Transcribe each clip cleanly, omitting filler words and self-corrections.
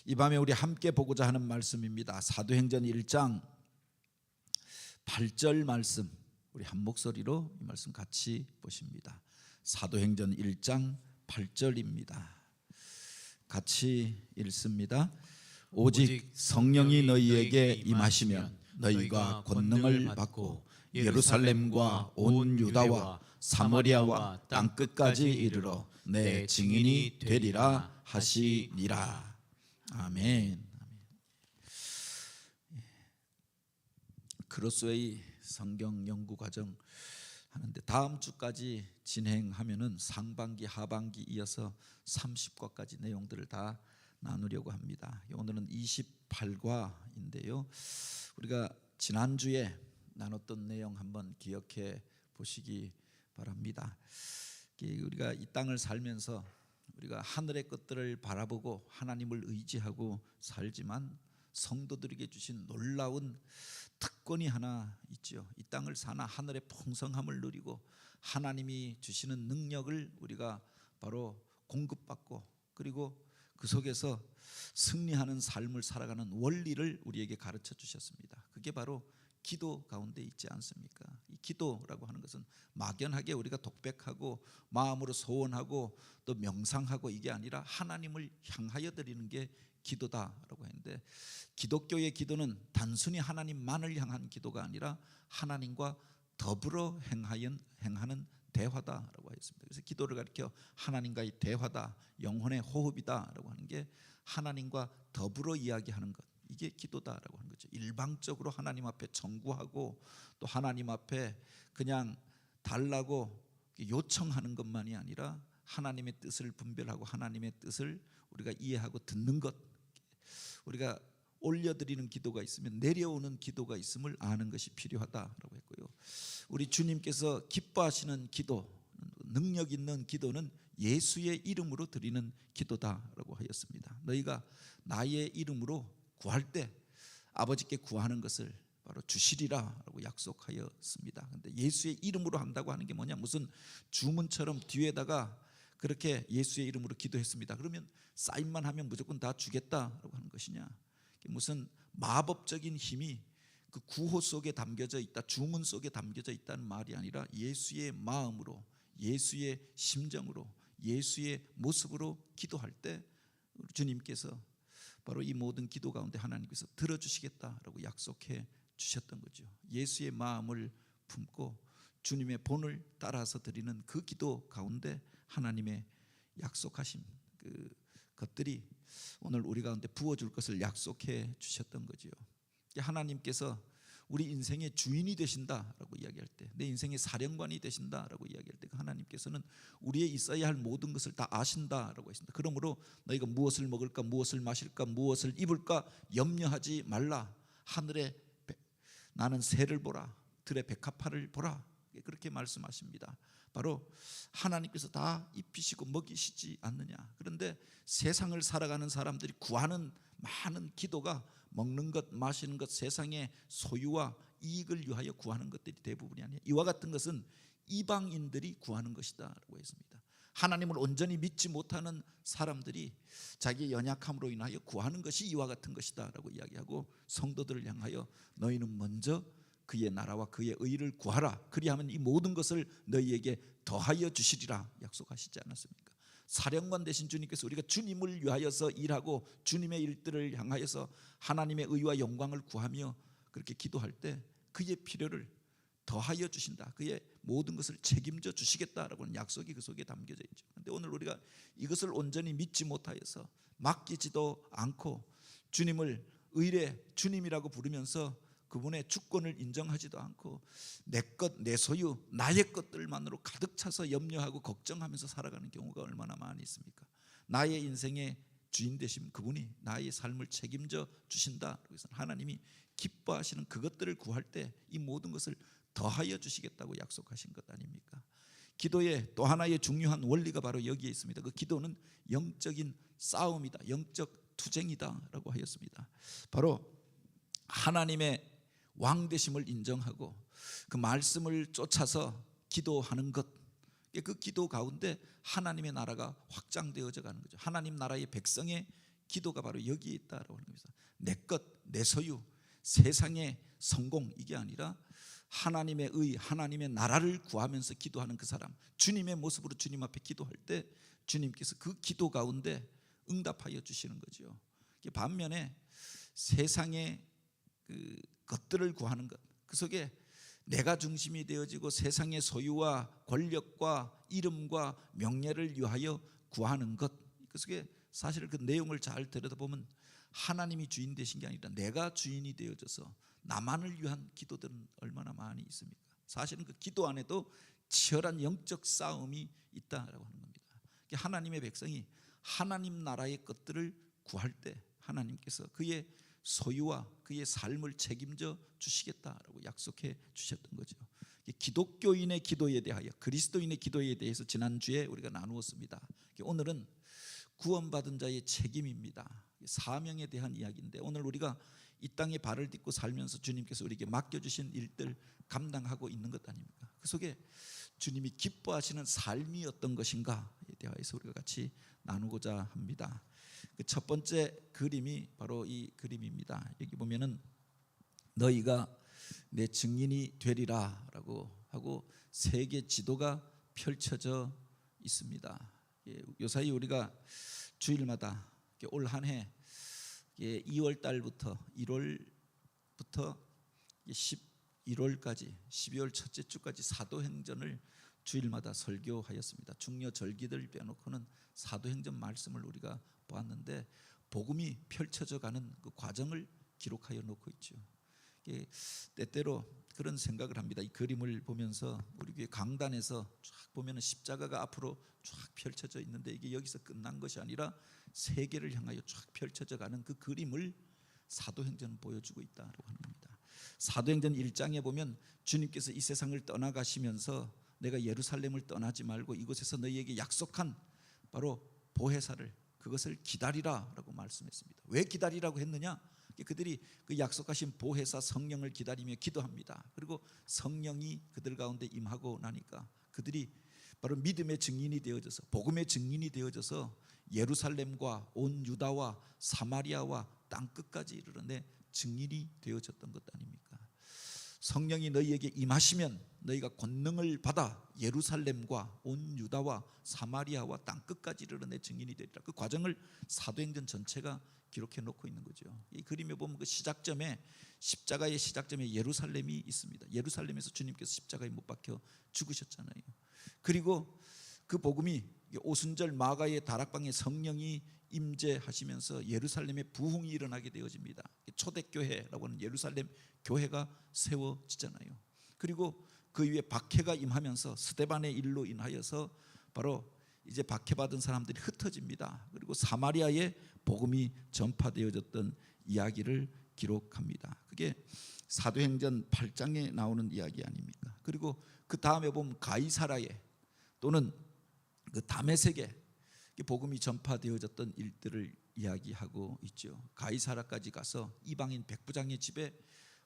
이 밤에 우리 함께 보고자 하는 말씀입니다. 사도행전 1장 8절 말씀, 우리 한 목소리로 이 말씀 같이 보십니다. 사도행전 1장 8절입니다. 같이 읽습니다. 오직 성령이 너희에게 임하시면 너희가 권능을 받고 예루살렘과 온 유다와 사마리아와 땅끝까지 이르러 내 증인이 되리라 하시니라. 아멘. 크로스웨이 성경 연구 과정 하는데 다음 주까지 진행하면은 상반기 하반기 이어서 30과까지 내용들을 다 나누려고 합니다. 오늘은 28과인데요. 우리가 지난주에 나눴던 내용 한번 기억해 보시기 바랍니다. 우리가 이 땅을 살면서 우리가 하늘의 것들을 바라보고 하나님을 의지하고 살지만 성도들에게 주신 놀라운 특권이 하나 있죠. 이 땅을 사나 하늘의 풍성함을 누리고 하나님이 주시는 능력을 우리가 바로 공급받고 그리고 그 속에서 승리하는 삶을 살아가는 원리를 우리에게 가르쳐 주셨습니다. 그게 바로 기도 가운데 있지 않습니까? 이 기도라고 하는 것은 막연하게 우리가 독백하고 마음으로 소원하고 또 명상하고 이게 아니라 하나님을 향하여 드리는 게 기도다라고 했는데, 기독교의 기도는 단순히 하나님만을 향한 기도가 아니라 하나님과 더불어 행하는 대화다라고 했습니다. 그래서 기도를 가리켜 하나님과의 대화다, 영혼의 호흡이다라고 하는 게 하나님과 더불어 이야기하는 것, 이게 기도다라고 하는 거죠. 일방적으로 하나님 앞에 청구하고 또 하나님 앞에 그냥 달라고 요청하는 것만이 아니라 하나님의 뜻을 분별하고 하나님의 뜻을 우리가 이해하고 듣는 것, 우리가 올려드리는 기도가 있으면 내려오는 기도가 있음을 아는 것이 필요하다라고 했고요. 우리 주님께서 기뻐하시는 기도, 능력 있는 기도는 예수의 이름으로 드리는 기도다라고 하였습니다. 너희가 나의 이름으로 구할 때 아버지께 구하는 것을 바로 주시리라라고 약속하였습니다. 그런데 예수의 이름으로 한다고 하는 게 뭐냐? 무슨 주문처럼 뒤에다가 그렇게 예수의 이름으로 기도했습니다. 그러면 사인만 하면 무조건 다 주겠다라고 하는 것이냐? 무슨 마법적인 힘이 그 구호 속에 담겨져 있다, 주문 속에 담겨져 있다는 말이 아니라 예수의 마음으로, 예수의 심정으로, 예수의 모습으로 기도할 때 주님께서 바로 이 모든 기도 가운데 하나님께서 들어주시겠다라고 약속해 주셨던 거죠. 예수의 마음을 품고 주님의 본을 따라서 드리는 그 기도 가운데 하나님의 약속하신 그 것들이 오늘 우리 가운데 부어줄 것을 약속해 주셨던 거죠. 하나님께서 우리 인생의 주인이 되신다라고 이야기할 때, 내 인생의 사령관이 되신다라고 이야기할 때, 하나님께서는 우리의 있어야 할 모든 것을 다 아신다라고 했습니다. 그러므로 너희가 무엇을 먹을까, 무엇을 마실까, 무엇을 입을까 염려하지 말라. 하늘에 나는 새를 보라, 들의 백합화를 보라, 그렇게 말씀하십니다. 바로 하나님께서 다 입히시고 먹이시지 않느냐. 그런데 세상을 살아가는 사람들이 구하는 많은 기도가 먹는 것, 마시는 것, 세상의 소유와 이익을 위하여 구하는 것들이 대부분이 아니에요. 이와 같은 것은 이방인들이 구하는 것이다 라고 했습니다. 하나님을 온전히 믿지 못하는 사람들이 자기의 연약함으로 인하여 구하는 것이 이와 같은 것이다 라고 이야기하고, 성도들을 향하여 너희는 먼저 그의 나라와 그의 의를 구하라. 그리하면 이 모든 것을 너희에게 더하여 주시리라 약속하시지 않았습니까? 사령관 되신 주님께서 우리가 주님을 위하여서 일하고 주님의 일들을 향하여서 하나님의 의와 영광을 구하며 그렇게 기도할 때 그의 필요를 더하여 주신다, 그의 모든 것을 책임져 주시겠다라고 하는 약속이 그 속에 담겨져 있죠. 그런데 오늘 우리가 이것을 온전히 믿지 못하여서 맡기지도 않고 주님을 의뢰 주님이라고 부르면서 그분의 주권을 인정하지도 않고 내 것, 내 소유, 나의 것들만으로 가득 차서 염려하고 걱정하면서 살아가는 경우가 얼마나 많이 있습니까? 나의 인생의 주인 되신 그분이 나의 삶을 책임져 주신다. 그래서 하나님이 기뻐하시는 그것들을 구할 때 이 모든 것을 더하여 주시겠다고 약속하신 것 아닙니까? 기도의 또 하나의 중요한 원리가 바로 여기에 있습니다. 그 기도는 영적인 싸움이다, 영적 투쟁이다라고 하였습니다. 바로 하나님의 왕 되심을 인정하고 그 말씀을 쫓아서 기도하는 것, 그 기도 가운데 하나님의 나라가 확장되어져 가는 거죠. 하나님 나라의 백성의 기도가 바로 여기에 있다라고 하는 겁니다. 내 것, 내 소유, 세상의 성공 이게 아니라 하나님의 의, 하나님의 나라를 구하면서 기도하는 그 사람, 주님의 모습으로 주님 앞에 기도할 때 주님께서 그 기도 가운데 응답하여 주시는 거죠. 반면에 세상의 그 것들을 구하는 것, 그 속에 내가 중심이 되어지고 세상의 소유와 권력과 이름과 명예를 위하여 구하는 것, 그 속에 사실 그 내용을 잘 들여다보면 하나님이 주인 되신 게 아니라 내가 주인이 되어져서 나만을 위한 기도들은 얼마나 많이 있습니까? 사실은 그 기도 안에도 치열한 영적 싸움이 있다라고 하는 겁니다. 하나님의 백성이 하나님 나라의 것들을 구할 때 하나님께서 그의 소유와 그의 삶을 책임져 주시겠다라고 약속해 주셨던 거죠. 기독교인의 기도에 대하여, 그리스도인의 기도에 대해서 지난주에 우리가 나누었습니다. 오늘은 구원받은 자의 책임입니다. 사명에 대한 이야기인데, 오늘 우리가 이 땅에 발을 딛고 살면서 주님께서 우리에게 맡겨주신 일들 감당하고 있는 것 아닙니까? 그 속에 주님이 기뻐하시는 삶이 어떤 것인가에 대해서 우리가 같이 나누고자 합니다. 그 첫 번째 그림이 바로 이 그림입니다. 여기 보면은 너희가 내 증인이 되리라 라고 하고 세계 지도가 펼쳐져 있습니다. 요사이 우리가 주일마다 올 한 해 2월 달부터 1월부터 11월까지 12월 첫째 주까지 사도행전을 주일마다 설교하였습니다. 중요 절기들 빼놓고는 사도행전 말씀을 우리가 보았는데, 복음이 펼쳐져 가는 그 과정을 기록하여 놓고 있죠. 때때로 그런 생각을 합니다. 이 그림을 보면서 우리 교회 강단에서 쫙 보면 십자가가 앞으로 쫙 펼쳐져 있는데, 이게 여기서 끝난 것이 아니라 세계를 향하여 쫙 펼쳐져 가는 그 그림을 사도행전은 보여주고 있다고 하는 겁니다. 사도행전 1장에 보면 주님께서 이 세상을 떠나가시면서 내가 예루살렘을 떠나지 말고 이곳에서 너희에게 약속한 바로 보혜사를, 그것을 기다리라 라고 말씀했습니다. 왜 기다리라고 했느냐? 그들이 그 약속하신 보혜사 성령을 기다리며 기도합니다. 그리고 성령이 그들 가운데 임하고 나니까 그들이 바로 믿음의 증인이 되어져서, 복음의 증인이 되어져서 예루살렘과 온 유다와 사마리아와 땅끝까지 이르러 내 증인이 되어졌던 것 아닙니까? 성령이 너희에게 임하시면 너희가 권능을 받아 예루살렘과 온 유다와 사마리아와 땅끝까지 이르러 내 증인이 되리라. 그 과정을 사도행전 전체가 기록해 놓고 있는 거죠. 이 그림에 보면 그 시작점에, 십자가의 시작점에 예루살렘이 있습니다. 예루살렘에서 주님께서 십자가에 못 박혀 죽으셨잖아요. 그리고 그 복음이 오순절 마가의 다락방에 성령이 임재하시면서 예루살렘에 부흥이 일어나게 되어집니다. 초대교회라고 하는 예루살렘 교회가 세워지잖아요. 그리고 그 위에 박해가 임하면서 스데반의 일로 인하여서 바로 이제 박해받은 사람들이 흩어집니다. 그리고 사마리아에 복음이 전파되어졌던 이야기를 기록합니다. 그게 사도행전 8장에 나오는 이야기 아닙니까? 그리고 그 다음에 보면 가이사라에 또는 그 다메섹에 복음이 전파되어졌던 일들을 이야기하고 있죠. 가이사라까지 가서 이방인 백부장의 집에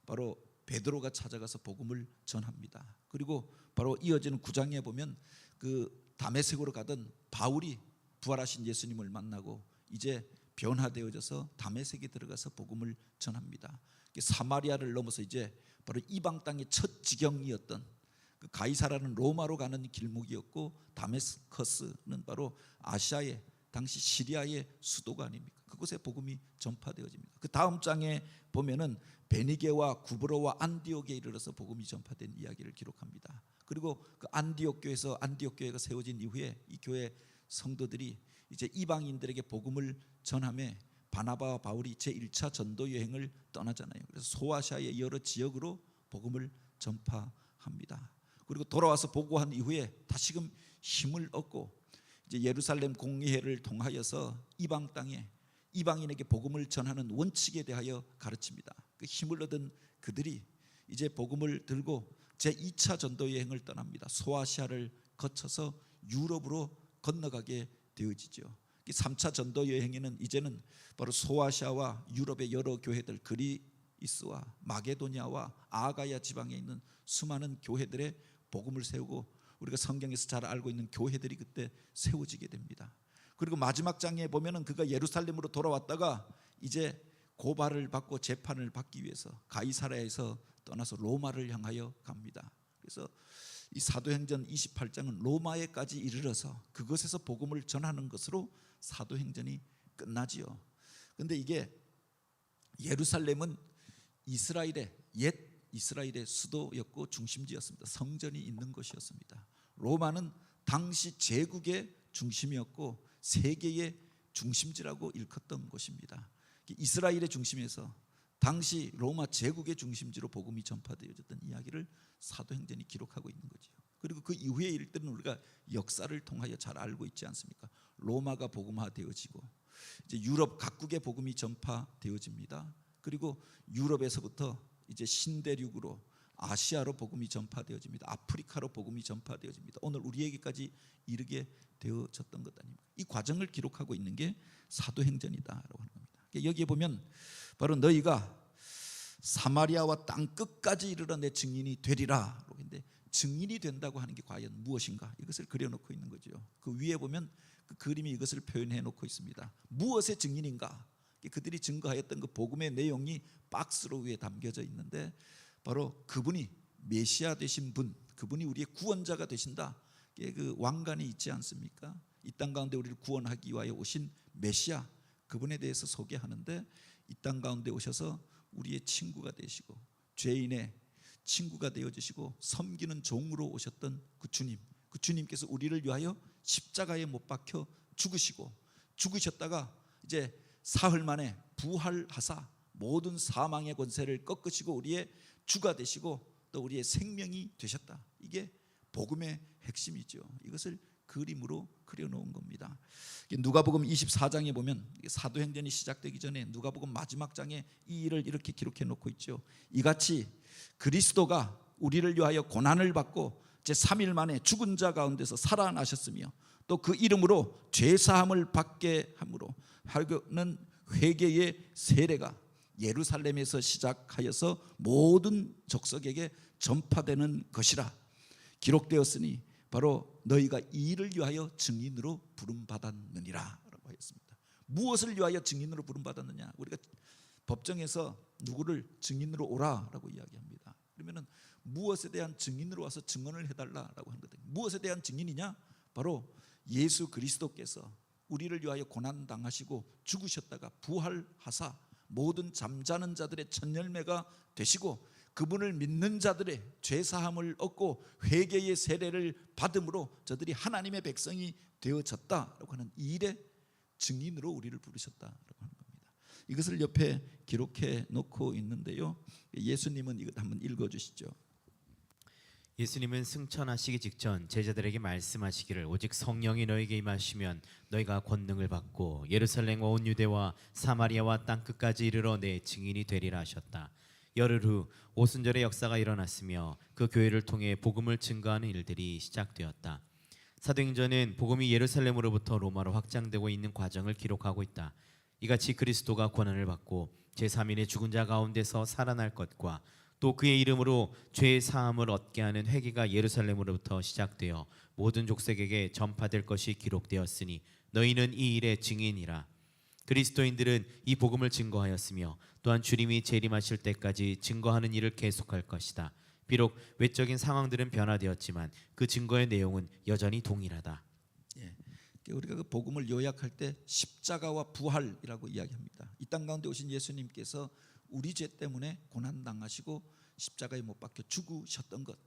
바로 베드로가 찾아가서 복음을 전합니다. 그리고 바로 이어지는 9장에 보면 그 다메섹으로 가던 바울이 부활하신 예수님을 만나고 이제 변화되어져서 다메섹에 들어가서 복음을 전합니다. 사마리아를 넘어서 이제 바로 이방 땅의 첫 지경이었던 그 가이사라는 로마로 가는 길목이었고, 다메스커스는 바로 아시아의, 당시 시리아의 수도가 아닙니까? 그곳에 복음이 전파되어집니다. 그 다음 장에 보면은 베니게와 구브로와 안디옥에 이르러서 복음이 전파된 이야기를 기록합니다. 그리고 그 안디옥 교회에서, 안디옥 교회가 세워진 이후에 이 교회 성도들이 이제 이방인들에게 복음을 전함에 바나바와 바울이 제1차 전도 여행을 떠나잖아요. 그래서 소아시아의 여러 지역으로 복음을 전파합니다. 그리고 돌아와서 보고한 이후에 다시금 힘을 얻고 이제 예루살렘 공의회를 통하여서 이방 땅에 이방인에게 복음을 전하는 원칙에 대하여 가르칩니다. 그 힘을 얻은 그들이 이제 복음을 들고 제2차 전도 여행을 떠납니다. 소아시아를 거쳐서 유럽으로 건너가게 되어지죠. 3차 전도 여행에는 이제는 바로 소아시아와 유럽의 여러 교회들, 그리스와 마게도니아와 아가야 지방에 있는 수많은 교회들의 복음을 세우고, 우리가 성경에서 잘 알고 있는 교회들이 그때 세워지게 됩니다. 그리고 마지막 장에 보면은 그가 예루살렘으로 돌아왔다가 이제 고발을 받고 재판을 받기 위해서 가이사랴에서 떠나서 로마를 향하여 갑니다. 그래서 이 사도행전 28장은 로마에까지 이르러서 그것에서 복음을 전하는 것으로 사도행전이 끝나지요. 그런데 이게 예루살렘은 옛 이스라엘의 수도였고 중심지였습니다. 성전이 있는 곳이었습니다. 로마는 당시 제국의 중심이었고 세계의 중심지라고 일컫던 곳입니다. 이스라엘의 중심에서 당시 로마 제국의 중심지로 복음이 전파되어졌던 이야기를 사도행전이 기록하고 있는 거죠. 그리고 그 이후의 일들은 우리가 역사를 통하여 잘 알고 있지 않습니까? 로마가 복음화되어지고 이제 유럽 각국의 복음이 전파되어집니다. 그리고 유럽에서부터 이제 신대륙으로 아시아로 복음이 전파되어집니다. 아프리카로 복음이 전파되어집니다. 오늘 우리에게까지 이르게 되어졌던 것 아닙니까? 이 과정을 기록하고 있는 게 사도행전이다라고 하는 겁니다. 여기에 보면 바로 너희가 사마리아와 땅 끝까지 이르러 내 증인이 되리라. 그런데 증인이 된다고 하는 게 과연 무엇인가? 이것을 그려놓고 있는 거죠. 그 위에 보면 그 그림이 이것을 표현해 놓고 있습니다. 무엇의 증인인가? 그들이 증거하였던 그 복음의 내용이 박스로 위에 담겨져 있는데 바로 그분이 메시아 되신 분, 그분이 우리의 구원자가 되신다. 그 왕관이 있지 않습니까? 이 땅 가운데 우리를 구원하기 위하여 오신 메시아, 그분에 대해서 소개하는데 이 땅 가운데 오셔서 우리의 친구가 되시고 죄인의 친구가 되어주시고 섬기는 종으로 오셨던 그 주님께서 우리를 위하여 십자가에 못 박혀 죽으셨다가 이제 사흘 만에 부활하사 모든 사망의 권세를 꺾으시고 우리의 주가 되시고 또 우리의 생명이 되셨다. 이게 복음의 핵심이죠. 이것을 그림으로 그려놓은 겁니다. 누가복음 24장에 보면 사도행전이 시작되기 전에 누가복음 마지막 장에 이 일을 이렇게 기록해 놓고 있죠. 이같이 그리스도가 우리를 위하여 고난을 받고 제3일 만에 죽은 자 가운데서 살아나셨으며 또 그 이름으로 죄사함을 받게 함으로 하는 회개의 세례가 예루살렘에서 시작하여서 모든 족속에게 전파되는 것이라 기록되었으니 바로 너희가 이 일을 위하여 증인으로 부름받았느니라 라고 하였습니다. 무엇을 위하여 증인으로 부름받았느냐? 우리가 법정에서 누구를 증인으로 오라라고 이야기합니다. 그러면 무엇에 대한 증인으로 와서 증언을 해달라라고 하는 거예요. 무엇에 대한 증인이냐? 바로 예수 그리스도께서 우리를 위하여 고난당하시고 죽으셨다가 부활하사 모든 잠자는 자들의 첫 열매가 되시고 그분을 믿는 자들의 죄사함을 얻고 회개의 세례를 받음으로 저들이 하나님의 백성이 되어졌다라고 하는 이 일의 증인으로 우리를 부르셨다라고 하는 겁니다. 이것을 옆에 기록해 놓고 있는데요. 예수님은 이것 한번 읽어주시죠. 예수님은 승천하시기 직전 제자들에게 말씀하시기를 오직 성령이 너에게 임하시면 너희가 권능을 받고 예루살렘과 온 유대와 사마리아와 땅끝까지 이르러 내 증인이 되리라 하셨다. 열흘 후 오순절의 역사가 일어났으며 그 교회를 통해 복음을 증거하는 일들이 시작되었다. 사도행전은 복음이 예루살렘으로부터 로마로 확장되고 있는 과정을 기록하고 있다. 이같이 그리스도가 고난을 받고 제3일에 죽은 자 가운데서 살아날 것과 또 그의 이름으로 죄의 사함을 얻게 하는 회개가 예루살렘으로부터 시작되어 모든 족속에게 전파될 것이 기록되었으니 너희는 이 일의 증인이라. 그리스도인들은 이 복음을 증거하였으며 또한 주님이 재림하실 때까지 증거하는 일을 계속할 것이다. 비록 외적인 상황들은 변화되었지만 그 증거의 내용은 여전히 동일하다. 우리가 그 복음을 요약할 때 십자가와 부활이라고 이야기합니다. 이 땅 가운데 오신 예수님께서 우리 죄 때문에 고난당하시고 십자가에 못 박혀 죽으셨던 것,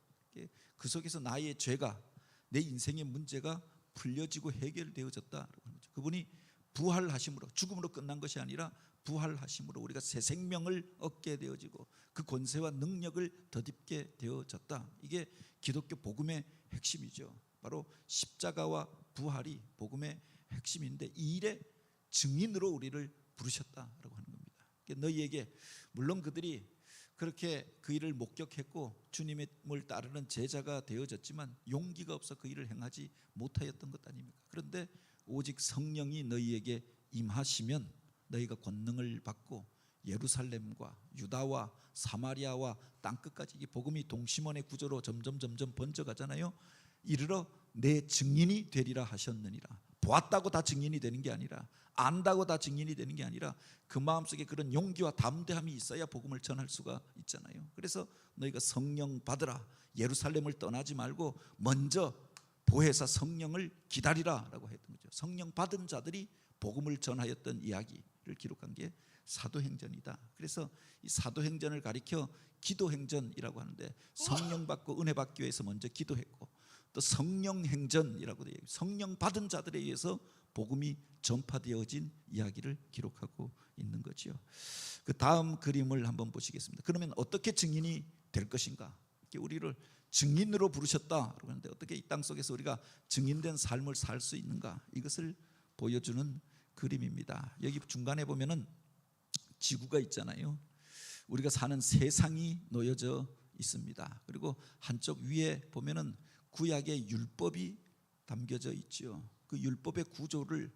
그 속에서 나의 죄가, 내 인생의 문제가 풀려지고 해결되어졌다라고 하는 거죠. 그분이 부활하심으로, 죽음으로 끝난 것이 아니라 부활하심으로 우리가 새 생명을 얻게 되어지고 그 권세와 능력을 덧입게 되어졌다. 이게 기독교 복음의 핵심이죠. 바로 십자가와 부활이 복음의 핵심인데 이 일의 증인으로 우리를 부르셨다라고 하는 겁니다. 너희에게 물론 그들이 그렇게 그 일을 목격했고 주님을 따르는 제자가 되어졌지만 용기가 없어 그 일을 행하지 못하였던 것 아닙니까? 그런데 오직 성령이 너희에게 임하시면 너희가 권능을 받고 예루살렘과 유다와 사마리아와 땅끝까지 이 복음이 동심원의 구조로 점점 번져가잖아요. 이르러 내 증인이 되리라 하셨느니라. 보았다고 다 증인이 되는 게 아니라, 안다고 다 증인이 되는 게 아니라 그 마음속에 그런 용기와 담대함이 있어야 복음을 전할 수가 있잖아요. 그래서 너희가 성령 받으라, 예루살렘을 떠나지 말고 먼저 보혜사 성령을 기다리라라고 했던 거죠. 성령 받은 자들이 복음을 전하였던 이야기를 기록한 게 사도행전이다. 그래서 이 사도행전을 가리켜 기도행전이라고 하는데, 성령 받고 은혜 받기 위해서 먼저 기도했고, 또 성령행전이라고 돼요. 성령 받은 자들에 의해서 복음이 전파되어진 이야기를 기록하고 있는 거지요. 그 다음 그림을 한번 보시겠습니다. 그러면 어떻게 증인이 될 것인가? 우리를 증인으로 부르셨다 그러는데 어떻게 이 땅 속에서 우리가 증인된 삶을 살 수 있는가? 이것을 보여주는 그림입니다. 여기 중간에 보면은 지구가 있잖아요. 우리가 사는 세상이 놓여져 있습니다. 그리고 한쪽 위에 보면은 구약의 율법이 담겨져 있죠. 그 율법의 구조를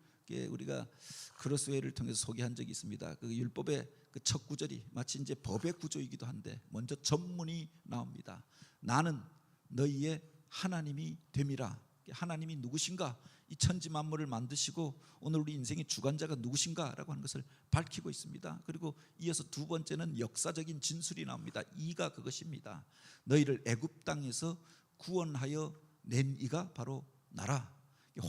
우리가 크로스웨이를 통해서 소개한 적이 있습니다. 그 율법의 그 첫 구절이 마치 이제 법의 구조이기도 한데, 먼저 전문이 나옵니다. 나는 너희의 하나님이 됨이라. 하나님이 누구신가? 이 천지 만물을 만드시고 오늘 우리 인생의 주관자가 누구신가라고 하는 것을 밝히고 있습니다. 그리고 이어서 두 번째는 역사적인 진술이 나옵니다. 이가 그것입니다. 너희를 애굽 땅에서 구원하여 낸 이가 바로 나라.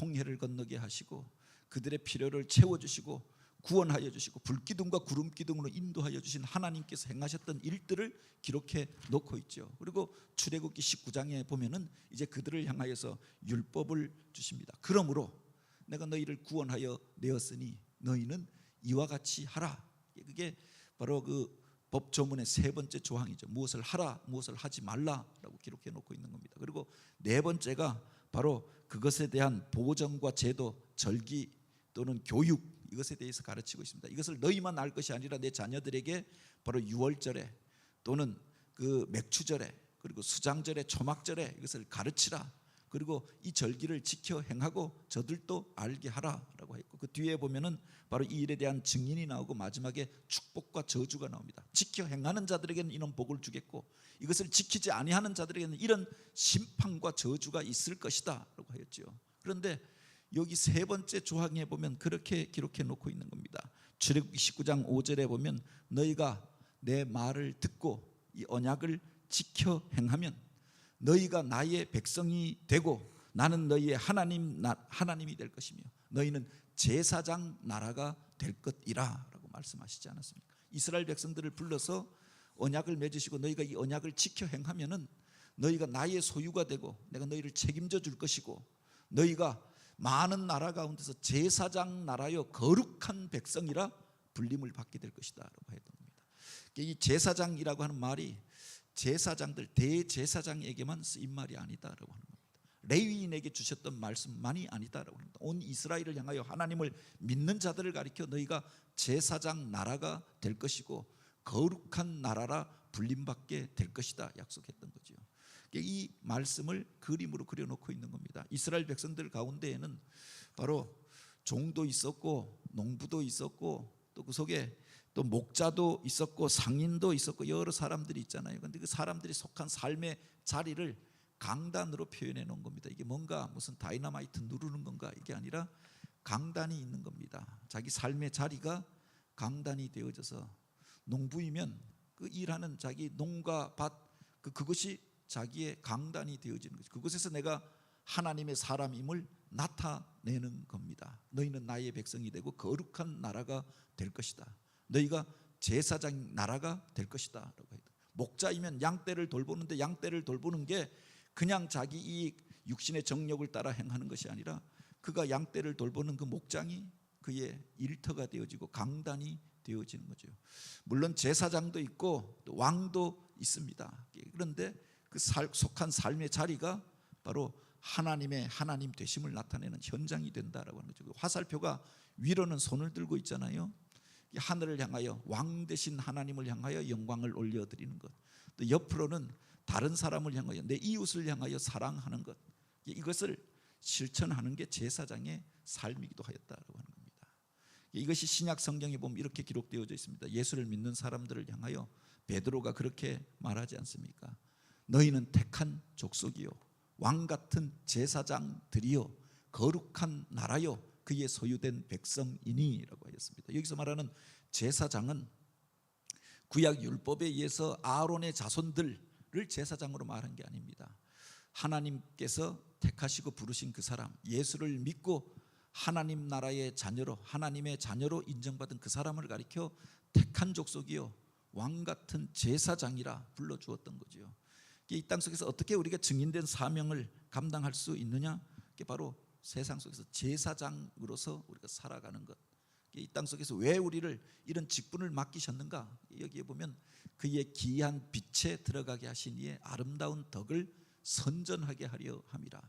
홍해를 건너게 하시고 그들의 필요를 채워주시고 구원하여 주시고 불기둥과 구름기둥으로 인도하여 주신 하나님께서 행하셨던 일들을 기록해 놓고 있죠. 그리고 출애굽기 19장에 보면은 이제 그들을 향하여서 율법을 주십니다. 그러므로 내가 너희를 구원하여 내었으니 너희는 이와 같이 하라. 그게 바로 그 법조문의 세 번째 조항이죠. 무엇을 하라, 무엇을 하지 말라라고 기록해 놓고 있는 겁니다. 그리고 네 번째가 바로 그것에 대한 보정과 제도, 절기 또는 교육, 이것에 대해서 가르치고 있습니다. 이것을 너희만 알 것이 아니라 내 자녀들에게 바로 유월절에 또는 그 맥추절에 그리고 수장절에 초막절에 이것을 가르치라. 그리고 이 절기를 지켜 행하고 저들도 알게 하라라고 했고, 그 뒤에 보면은 바로 이 일에 대한 증인이 나오고 마지막에 축복과 저주가 나옵니다. 지켜 행하는 자들에게는 이런 복을 주겠고 이것을 지키지 아니하는 자들에게는 이런 심판과 저주가 있을 것이다라고 하였죠. 그런데 여기 세 번째 조항에 보면 그렇게 기록해 놓고 있는 겁니다. 출애굽기 19장 5절에 보면 너희가 내 말을 듣고 이 언약을 지켜 행하면 너희가 나의 백성이 되고 나는 너희의 하나님이 될 것이며 너희는 제사장 나라가 될 것이라 라고 말씀하시지 않았습니까? 이스라엘 백성들을 불러서 언약을 맺으시고 너희가 이 언약을 지켜 행하면은 너희가 나의 소유가 되고 내가 너희를 책임져 줄 것이고 너희가 많은 나라 가운데서 제사장 나라여 거룩한 백성이라 불림을 받게 될 것이다 라고 했던 겁니다. 이 제사장이라고 하는 말이 제사장들, 대제사장에게만 쓰인 말이 아니다라고 하는 겁니다. 레위인에게 주셨던 말씀만이 아니다라고 합니다. 온 이스라엘을 향하여 하나님을 믿는 자들을 가리켜 너희가 제사장 나라가 될 것이고 거룩한 나라라 불림받게 될 것이다 약속했던 거죠. 이 말씀을 그림으로 그려놓고 있는 겁니다. 이스라엘 백성들 가운데에는 바로 종도 있었고 농부도 있었고 또 그 속에 또 목자도 있었고 상인도 있었고 여러 사람들이 있잖아요. 그런데 그 사람들이 속한 삶의 자리를 강단으로 표현해 놓은 겁니다. 이게 뭔가 무슨 다이너마이트 누르는 건가, 이게 아니라 강단이 있는 겁니다. 자기 삶의 자리가 강단이 되어져서 농부이면 그 일하는 자기 농가 밭 그것이 자기의 강단이 되어지는 거죠. 그곳에서 내가 하나님의 사람임을 나타내는 겁니다. 너희는 나의 백성이 되고 거룩한 나라가 될 것이다. 너희가 제사장 나라가 될 것이다 라고 해요. 목자이면 양떼를 돌보는데 양떼를 돌보는 게 그냥 자기 이 육신의 정욕을 따라 행하는 것이 아니라 그가 양떼를 돌보는 그 목장이 그의 일터가 되어지고 강단이 되어지는 거죠. 물론 제사장도 있고 또 왕도 있습니다. 그런데 그 속한 삶의 자리가 바로 하나님의 하나님 되심을 나타내는 현장이 된다라고 하는 거죠. 화살표가 위로는 손을 들고 있잖아요. 하늘을 향하여 왕 되신 하나님을 향하여 영광을 올려드리는 것, 또 옆으로는 다른 사람을 향하여 내 이웃을 향하여 사랑하는 것, 이것을 실천하는 게 제사장의 삶이기도 하였다라고 하는 겁니다. 이것이 신약 성경에 보면 이렇게 기록되어져 있습니다. 예수를 믿는 사람들을 향하여 베드로가 그렇게 말하지 않습니까? 너희는 택한 족속이요 왕 같은 제사장들이요 거룩한 나라요 그의 소유된 백성이니라고 하였습니다. 여기서 말하는 제사장은 구약 율법에 의해서 아론의 자손들을 제사장으로 말한 게 아닙니다. 하나님께서 택하시고 부르신 그 사람, 예수를 믿고 하나님 나라의 자녀로, 하나님의 자녀로 인정받은 그 사람을 가리켜 택한 족속이요 왕 같은 제사장이라 불러주었던 거죠. 이 땅 속에서 어떻게 우리가 증인된 사명을 감당할 수 있느냐? 그게 바로 세상 속에서 제사장으로서 우리가 살아가는 것. 이 땅 속에서 왜 우리를 이런 직분을 맡기셨는가? 여기에 보면 그의 기이한 빛에 들어가게 하신 이의 아름다운 덕을 선전하게 하려 함이라.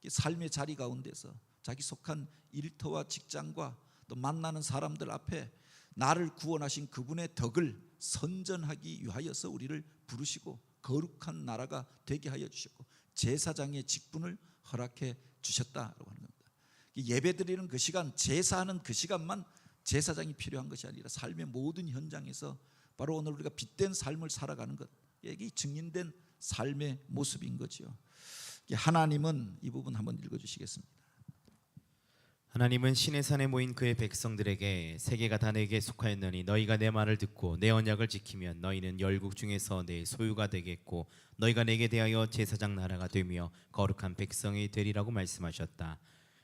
삶의 자리 가운데서 자기 속한 일터와 직장과 또 만나는 사람들 앞에 나를 구원하신 그분의 덕을 선전하기 위하여서 우리를 부르시고 거룩한 나라가 되게 하여 주셨고 제사장의 직분을 허락해 주셨다라고 하는 겁니다. 예배드리는 그 시간, 제사하는 그 시간만 제사장이 필요한 것이 아니라 삶의 모든 현장에서 바로 오늘 우리가 빛된 삶을 살아가는 것, 이게 증인된 삶의 모습인 거죠. 하나님은 이 부분 한번 읽어주시겠습니다. 하나님은 시내 산에 모인 그의 백성들에게 세계가 다 내게 속하였느니 너희가 내 말을 듣고 내 언약을 지키면 너희는 열국 중에서 내 소유가 되겠고 너희가 내게 대하여 제사장 나라가 되며 거룩한 백성이 되리라고 말씀하셨다.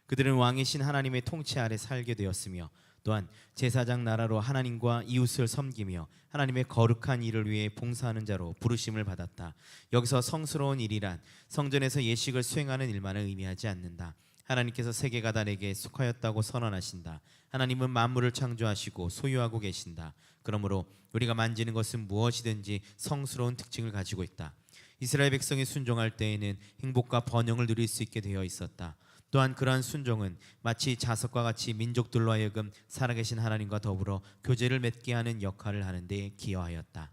그들은 왕이신 하나님의 통치 아래 살게 되었으며 또한 제사장 나라로 하나님과 이웃을 섬기며 하나님의 거룩한 일을 위해 봉사하는 자로 부르심을 받았다. 여기서 성스러운 일이란 성전에서 예식을 수행하는 일만을 의미하지 않는다. 하나님께서 세계가 다 내게 속하였다고 선언하신다. 하나님은 만물을 창조하시고 소유하고 계신다. 그러므로 우리가 만지는 것은 무엇이든지 성스러운 특징을 가지고 있다. 이스라엘 백성이 순종할 때에는 행복과 번영을 누릴 수 있게 되어 있었다. 또한 그러한 순종은 마치 자석과 같이 민족들로 하여금 살아계신 하나님과 더불어 교제를 맺게 하는 역할을 하는 데 기여하였다.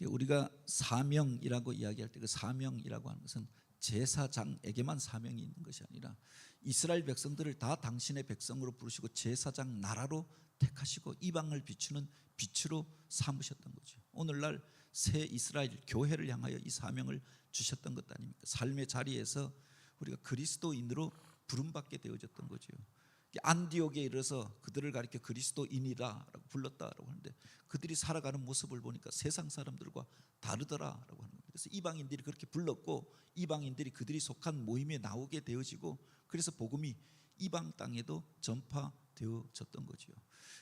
우리가 사명이라고 이야기할 때 그 사명이라고 하는 것은 제사장에게만 사명이 있는 것이 아니라 이스라엘 백성들을 다 당신의 백성으로 부르시고 제사장 나라로 택하시고 이방을 비추는 빛으로 삼으셨던 거죠. 오늘날 새 이스라엘 교회를 향하여 이 사명을 주셨던 것 아닙니까? 삶의 자리에서 우리가 그리스도인으로 부름받게 되어졌던 거죠. 안디옥에 이르러서 그들을 가리켜 그리스도인이라고 불렀다라고 하는데 그들이 살아가는 모습을 보니까 세상 사람들과 다르더라라고 하는 겁니다. 그래서 이방인들이 그렇게 불렀고 이방인들이 그들이 속한 모임에 나오게 되어지고 그래서 복음이 이방 땅에도 전파되어졌던 거죠.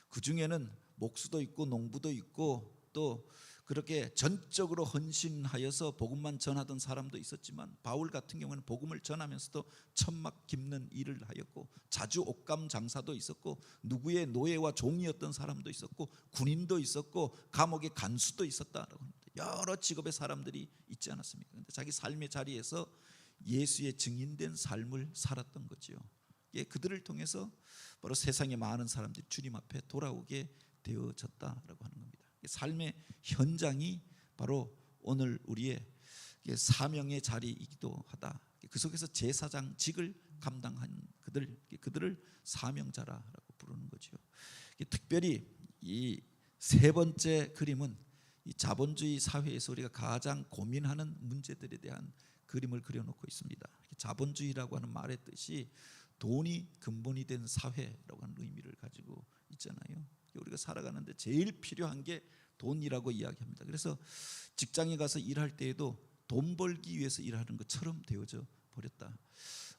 그 중에는 목수도 있고 농부도 있고 또 그렇게 전적으로 헌신하여서 복음만 전하던 사람도 있었지만 바울 같은 경우는 복음을 전하면서도 천막 깁는 일을 하였고 자주 옥감 장사도 있었고 누구의 노예와 종이었던 사람도 있었고 군인도 있었고 감옥의 간수도 있었다라고 합니다. 여러 직업의 사람들이 있지 않았습니까? 그런데 자기 삶의 자리에서 예수의 증인된 삶을 살았던 거죠. 그들을 통해서 바로 세상의 많은 사람들이 주님 앞에 돌아오게 되어졌다라고 하는 겁니다. 삶의 현장이 바로 오늘 우리의 사명의 자리이기도 하다. 그 속에서 제사장직을 감당한 그들을 사명자라고 부르는 거죠. 특별히 이 세 번째 그림은 이 자본주의 사회에서 우리가 가장 고민하는 문제들에 대한 그림을 그려놓고 있습니다. 자본주의라고 하는 말의 뜻이 돈이 근본이 된 사회라고 하는 의미를 가지고 있잖아요. 우리가 살아가는데 제일 필요한 게 돈이라고 이야기합니다. 그래서 직장에 가서 일할 때에도 돈 벌기 위해서 일하는 것처럼 되어져 버렸다.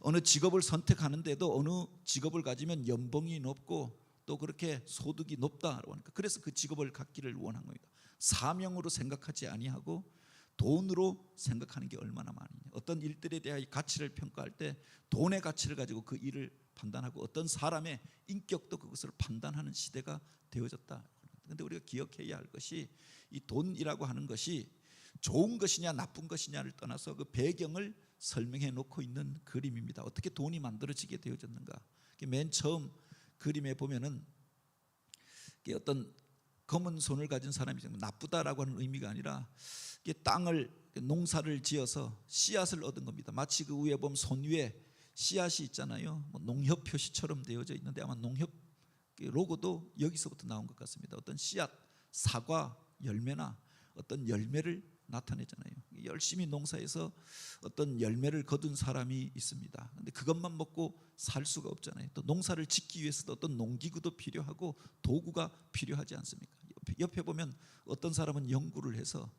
어느 직업을 선택하는데도 어느 직업을 가지면 연봉이 높고 또 그렇게 소득이 높다라고 하니까 그래서 그 직업을 갖기를 원한 겁니다. 사명으로 생각하지 아니하고 돈으로 생각하는 게 얼마나 많으냐. 어떤 일들에 대한 가치를 평가할 때 돈의 가치를 가지고 그 일을 판단하고 어떤 사람의 인격도 그것을 판단하는 시대가 되어졌다. 그런데 우리가 기억해야 할 것이 이 돈이라고 하는 것이 좋은 것이냐 나쁜 것이냐를 떠나서 그 배경을 설명해 놓고 있는 그림입니다. 어떻게 돈이 만들어지게 되어졌는가. 맨 처음 그림에 보면은 어떤 검은 손을 가진 사람이 나쁘다라고 하는 의미가 아니라 땅을 농사를 지어서 씨앗을 얻은 겁니다. 마치 그 위에 보면 손 위에 씨앗이 있잖아요. 농협 표시처럼 되어져 있는데 아마 농협 로고도 여기서부터 나온 것 같습니다. 어떤 씨앗, 사과 열매나 어떤 열매를 나타내잖아요. 열심히 농사해서 어떤 열매를 거둔 사람이 있습니다. 근데 그것만 먹고 살 수가 없잖아요. 또 농사를 짓기 위해서도 어떤 농기구도 필요하고 도구가 필요하지 않습니까? 옆에 보면 어떤 사람은 연구를 해서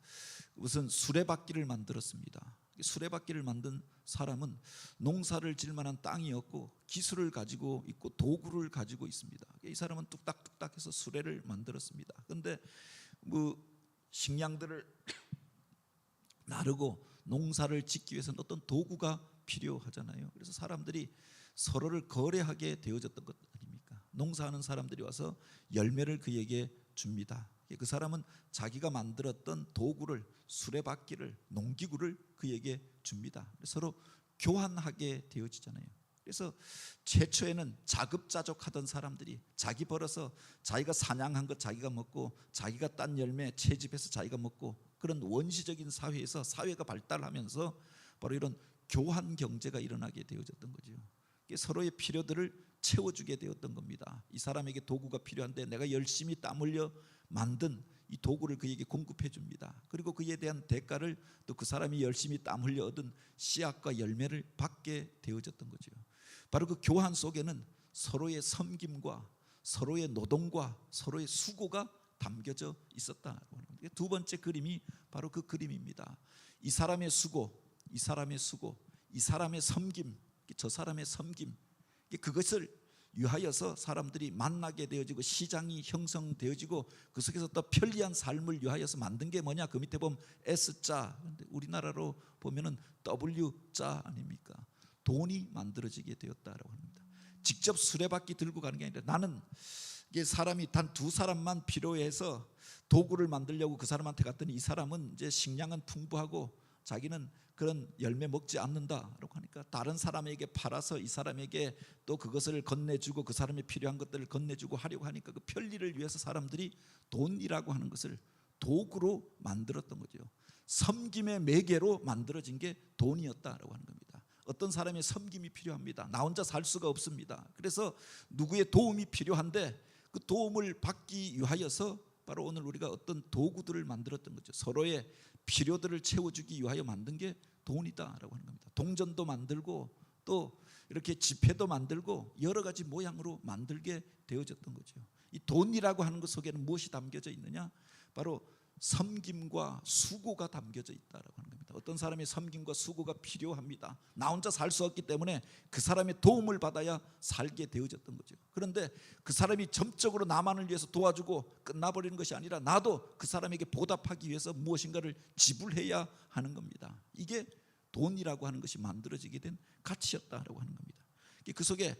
무슨 수레바퀴를 만들었습니다. 수레바퀴를 만든 사람은 농사를 질 만한 땅이 없고 기술을 가지고 있고 도구를 가지고 있습니다. 이 사람은 뚝딱뚝딱 해서 수레를 만들었습니다. 그런데 뭐 식량들을 나르고 농사를 짓기 위해서는 어떤 도구가 필요하잖아요. 그래서 사람들이 서로를 거래하게 되어졌던 것 아닙니까? 농사하는 사람들이 와서 열매를 그에게 줍니다. 그 사람은 자기가 만들었던 도구를, 수레바퀴를, 농기구를 그에게 줍니다. 서로 교환하게 되어지잖아요. 그래서 최초에는 자급자족하던 사람들이 자기 벌어서 자기가 사냥한 것 자기가 먹고 자기가 딴 열매 채집해서 자기가 먹고 그런 원시적인 사회에서 사회가 발달하면서 바로 이런 교환 경제가 일어나게 되어졌던 거죠. 서로의 필요들을 채워주게 되었던 겁니다. 이 사람에게 도구가 필요한데 내가 열심히 땀 흘려 만든 이 도구를 그에게 공급해 줍니다. 그리고 그에 대한 대가를 또 그 사람이 열심히 땀 흘려 얻은 씨앗과 열매를 받게 되어졌던 거죠. 바로 그 교환 속에는 서로의 섬김과 서로의 노동과 서로의 수고가 담겨져 있었다. 두 번째 그림이 바로 그 그림입니다. 이 사람의 수고, 이 사람의 수고, 이 사람의 섬김, 저 사람의 섬김, 그것을 위하여서 사람들이 만나게 되어지고 시장이 형성되어지고 그 속에서 또 편리한 삶을 위하여서 만든 게 뭐냐? 그 밑에 보면 S자, 우리나라로 보면은 W자 아닙니까? 돈이 만들어지게 되었다라고 합니다. 직접 수레바퀴 들고 가는 게 아니라 나는 이게 사람이 단 두 사람만 필요해서 도구를 만들려고 그 사람한테 갔더니 이 사람은 이제 식량은 풍부하고 자기는 그런 열매 먹지 않는다라고 하니까 다른 사람에게 팔아서 이 사람에게 또 그것을 건네주고 그 사람이 필요한 것들을 건네주고 하려고 하니까 그 편리를 위해서 사람들이 돈이라고 하는 것을 도구로 만들었던 거죠. 섬김의 매개로 만들어진 게 돈이었다라고 하는 겁니다. 어떤 사람의 섬김이 필요합니다. 나 혼자 살 수가 없습니다. 그래서 누구의 도움이 필요한데 그 도움을 받기 위하여서 바로 오늘 우리가 어떤 도구들을 만들었던 거죠. 서로의 필요들을 채워주기 위하여 만든 게 돈이다라고 하는 겁니다. 동전도 만들고 또 이렇게 지폐도 만들고 여러 가지 모양으로 만들게 되어졌던 거죠. 이 돈이라고 하는 것 속에는 무엇이 담겨져 있느냐? 바로 섬김과 수고가 담겨져 있다라고 하는 겁니다. 어떤 사람의 섬김과 수고가 필요합니다. 나 혼자 살 수 없기 때문에 그 사람의 도움을 받아야 살게 되어졌던 거죠. 그런데 그 사람이 점적으로 나만을 위해서 도와주고 끝나버리는 것이 아니라 나도 그 사람에게 보답하기 위해서 무엇인가를 지불해야 하는 겁니다. 이게 돈이라고 하는 것이 만들어지게 된 가치였다라고 하는 겁니다. 그 속에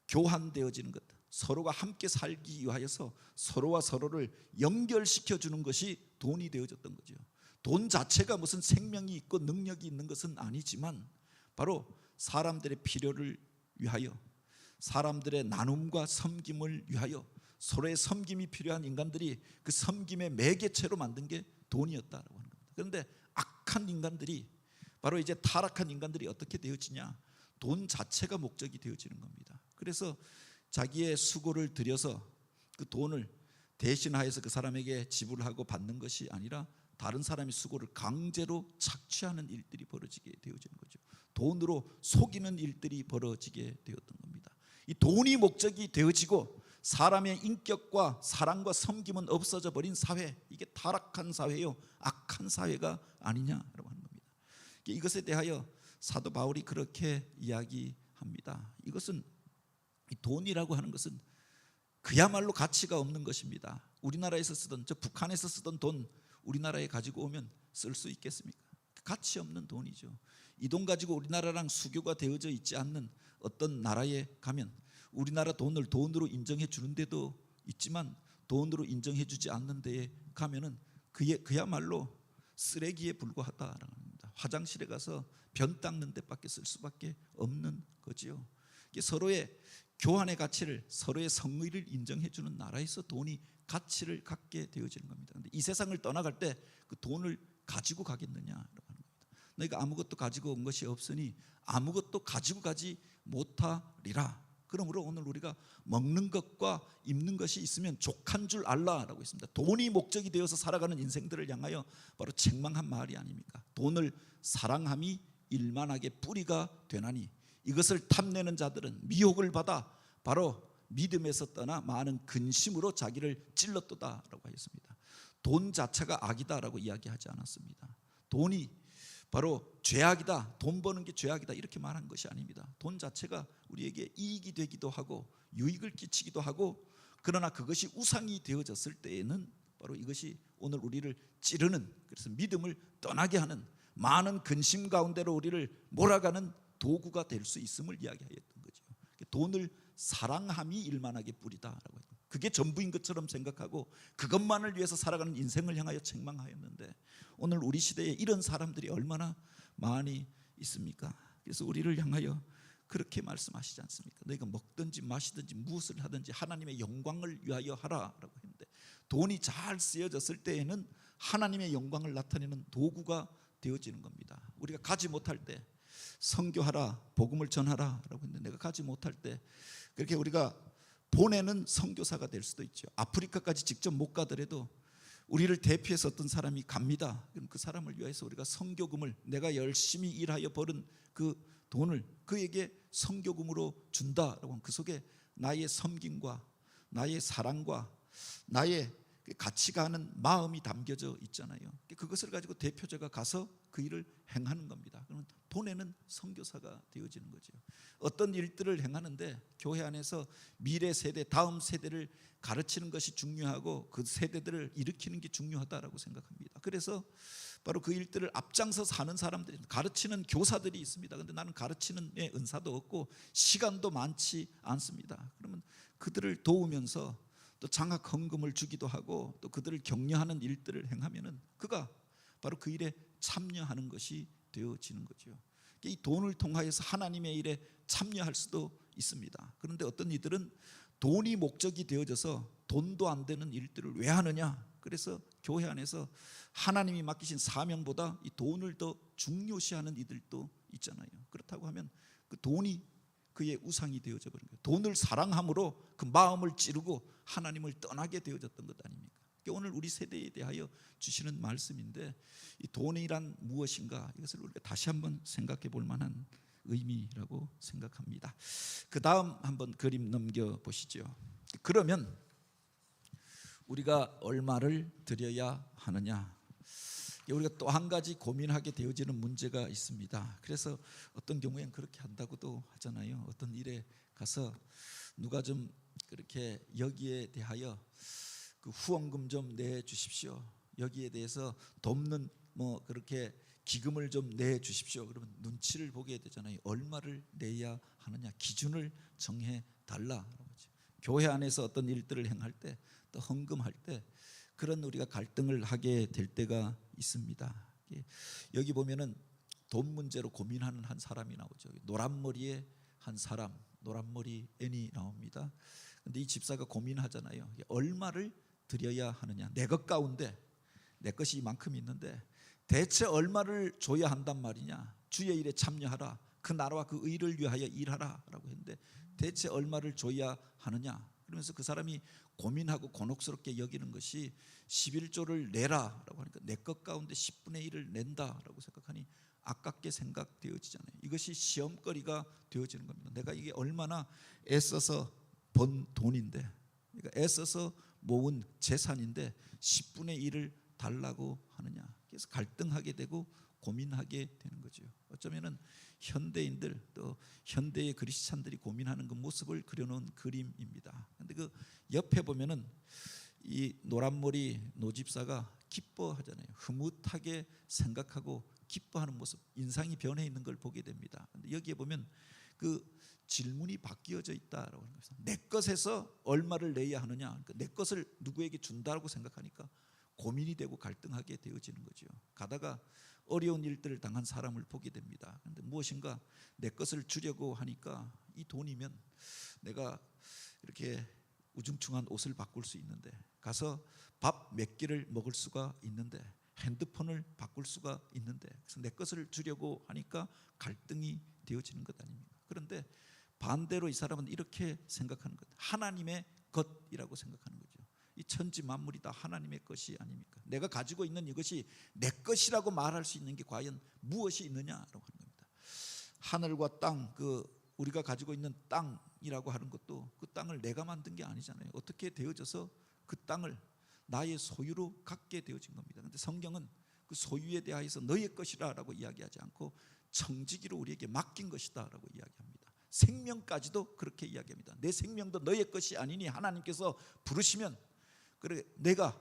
교환되어지는 것, 서로가 함께 살기 위하여서 서로와 서로를 연결시켜 주는 것이 돈이 되어졌던 거죠. 돈 자체가 무슨 생명이 있고 능력이 있는 것은 아니지만 바로 사람들의 필요를 위하여 사람들의 나눔과 섬김을 위하여 서로의 섬김이 필요한 인간들이 그 섬김의 매개체로 만든 게 돈이었다라고 하는 겁니다. 그런데 악한 인간들이 바로 이제 타락한 인간들이 어떻게 되어지냐? 돈 자체가 목적이 되어지는 겁니다. 그래서 자기의 수고를 들여서 그 돈을 대신하여서 그 사람에게 지불하고 받는 것이 아니라 다른 사람의 수고를 강제로 착취하는 일들이 벌어지게 되어지는 거죠. 돈으로 속이는 일들이 벌어지게 되었던 겁니다. 이 돈이 목적이 되어지고 사람의 인격과 사랑과 섬김은 없어져 버린 사회, 이게 타락한 사회요, 악한 사회가 아니냐라고 하는 겁니다. 이것에 대하여 사도 바울이 그렇게 이야기합니다. 이것은 이 돈이라고 하는 것은 그야말로 가치가 없는 것입니다. 우리나라에서 쓰던, 저 북한에서 쓰던 돈 우리나라에 가지고 오면 쓸 수 있겠습니까? 가치 없는 돈이죠. 이 돈 가지고 우리나라랑 수교가 되어져 있지 않는 어떤 나라에 가면 우리나라 돈을 돈으로 인정해 주는 데도 있지만 돈으로 인정해 주지 않는 데에 가면은 그야말로 쓰레기에 불과하다라는 겁니다. 화장실에 가서 변 닦는 데밖에 쓸 수밖에 없는 거지요. 서로의 교환의 가치를, 서로의 성의를 인정해 주는 나라에서 돈이 가치를 갖게 되어지는 겁니다. 그런데 이 세상을 떠나갈 때 그 돈을 가지고 가겠느냐라고 하는 겁니다. 너희가 아무것도 가지고 온 것이 없으니 아무것도 가지고 가지 못하리라. 그러므로 오늘 우리가 먹는 것과 입는 것이 있으면 족한 줄 알라라고 했습니다. 돈이 목적이 되어서 살아가는 인생들을 향하여 바로 책망한 말이 아닙니까? 돈을 사랑함이 일만하게 뿌리가 되나니 이것을 탐내는 자들은 미혹을 받아 바로 믿음에서 떠나 많은 근심으로 자기를 찔렀도다라고 하였습니다. 돈 자체가 악이다라고 이야기하지 않았습니다. 돈이 바로 죄악이다, 돈 버는 게 죄악이다 이렇게 말한 것이 아닙니다. 돈 자체가 우리에게 이익이 되기도 하고 유익을 끼치기도 하고, 그러나 그것이 우상이 되어졌을 때에는 바로 이것이 오늘 우리를 찌르는, 그래서 믿음을 떠나게 하는, 많은 근심 가운데로 우리를 몰아가는 도구가 될 수 있음을 이야기하였던 거죠. 돈을 사랑함이 일만하게 뿌리다라고 해요. 그게 전부인 것처럼 생각하고 그것만을 위해서 살아가는 인생을 향하여 책망하였는데, 오늘 우리 시대에 이런 사람들이 얼마나 많이 있습니까? 그래서 우리를 향하여 그렇게 말씀하시지 않습니까? 너희가 먹든지 마시든지 무엇을 하든지 하나님의 영광을 위하여 하라라고 했는데, 돈이 잘 쓰여졌을 때에는 하나님의 영광을 나타내는 도구가 되어지는 겁니다. 우리가 가지 못할 때 선교하라, 복음을 전하라라고 했는데, 내가 가지 못할 때 그렇게 우리가 보내는 선교사가 될 수도 있죠. 아프리카까지 직접 못 가더라도 우리를 대표해서 어떤 사람이 갑니다. 그럼 그 사람을 위해서 우리가 선교금을, 내가 열심히 일하여 버는 그 돈을 그에게 선교금으로 준다라고 하면 그 속에 나의 섬김과 나의 사랑과 나의 같이 가는 마음이 담겨져 있잖아요. 그것을 가지고 대표자가 가서 그 일을 행하는 겁니다. 그러면 보내는 선교사가 되어지는 거죠. 어떤 일들을 행하는데 교회 안에서 미래 세대, 다음 세대를 가르치는 것이 중요하고 그 세대들을 일으키는 게 중요하다라고 생각합니다. 그래서 바로 그 일들을 앞장서서 하는 사람들이, 가르치는 교사들이 있습니다. 그런데 나는 가르치는 은사도 없고 시간도 많지 않습니다. 그러면 그들을 도우면서 또 장학 헌금을 주기도 하고 또 그들을 격려하는 일들을 행하면은 그가 바로 그 일에 참여하는 것이 되어지는 거죠. 이 돈을 통하여서 하나님의 일에 참여할 수도 있습니다. 그런데 어떤 이들은 돈이 목적이 되어져서 돈도 안 되는 일들을 왜 하느냐? 그래서 교회 안에서 하나님이 맡기신 사명보다 이 돈을 더 중요시하는 이들도 있잖아요. 그렇다고 하면 그 돈이 그의 우상이 되어져 버린 거예요. 돈을 사랑함으로 그 마음을 찌르고 하나님을 떠나게 되어졌던 것 아닙니까? 오늘 우리 세대에 대하여 주시는 말씀인데, 이 돈이란 무엇인가, 이것을 우리가 다시 한번 생각해 볼 만한 의미라고 생각합니다. 그 다음 한번 그림 넘겨 보시죠. 그러면 우리가 얼마를 드려야 하느냐? 우리가 또 한 가지 고민하게 되어지는 문제가 있습니다. 그래서 어떤 경우에는 그렇게 한다고도 하잖아요. 어떤 일에 가서 누가 좀 그렇게 여기에 대하여 그 후원금 좀 내주십시오. 여기에 대해서 돕는 뭐 그렇게 기금을 좀 내주십시오. 그러면 눈치를 보게 되잖아요. 얼마를 내야 하느냐, 기준을 정해 달라라고 하죠. 교회 안에서 어떤 일들을 행할 때, 또 헌금할 때 그런 우리가 갈등을 하게 될 때가 있습니다. 여기 보면은 돈 문제로 고민하는 한 사람이 나오죠. 노란머리의 한 사람, 노란머리 애니 나옵니다. 근데 이 집사가 고민하잖아요. 얼마를 드려야 하느냐, 내 것 가운데 내 것이 이만큼 있는데 대체 얼마를 줘야 한단 말이냐, 주의 일에 참여하라, 그 나라와 그 의를 위하여 일하라 라고 했는데 대체 얼마를 줘야 하느냐. 그러면서 그 사람이 고민하고 곤혹스럽게 여기는 것이 11조를 내라라고 하니까 내 것 가운데 10분의 1을 낸다라고 생각하니 아깝게 생각되어지잖아요. 이것이 시험거리가 되어지는 겁니다. 내가 이게 얼마나 애써서 번 돈인데, 그러니까 애써서 모은 재산인데 10분의 1을 달라고 하느냐. 그래서 갈등하게 되고 고민하게 되는 거죠. 어쩌면은 현대인들, 또 현대의 그리스찬들이 고민하는 그 모습을 그려놓은 그림입니다. 그런데 그 옆에 보면은 이 노란머리 노집사가 기뻐하잖아요. 흐뭇하게 생각하고 기뻐하는 모습, 인상이 변해 있는 걸 보게 됩니다. 근데 여기에 보면 그 질문이 바뀌어져 있다라고 하는 것입니다. 내 것에서 얼마를 내야 하느냐, 그러니까 내 것을 누구에게 준다고 생각하니까 고민이 되고 갈등하게 되어지는 거죠. 가다가 어려운 일들을 당한 사람을 보게 됩니다. 그런데 무엇인가 내 것을 주려고 하니까 이 돈이면 내가 이렇게 우중충한 옷을 바꿀 수 있는데, 가서 밥 몇 끼를 먹을 수가 있는데, 핸드폰을 바꿀 수가 있는데, 그래서 내 것을 주려고 하니까 갈등이 되어지는 것 아닙니까? 그런데 반대로 이 사람은 이렇게 생각하는 것, 하나님의 것이라고 생각하는 거죠. 이 천지 만물이 다 하나님의 것이 아닙니까? 내가 가지고 있는 이것이 내 것이라고 말할 수 있는 게 과연 무엇이 있느냐라고 하는 겁니다. 하늘과 땅, 우리가 가지고 있는 땅이라고 하는 것도 그 땅을 내가 만든 게 아니잖아요. 어떻게 되어져서 그 땅을 나의 소유로 갖게 되어진 겁니다. 그런데 성경은 그 소유에 대하여서 너의 것이라고 이야기하지 않고 청지기로 우리에게 맡긴 것이다라고 이야기합니다. 생명까지도 그렇게 이야기합니다. 내 생명도 너의 것이 아니니 하나님께서 부르시면 그래 내가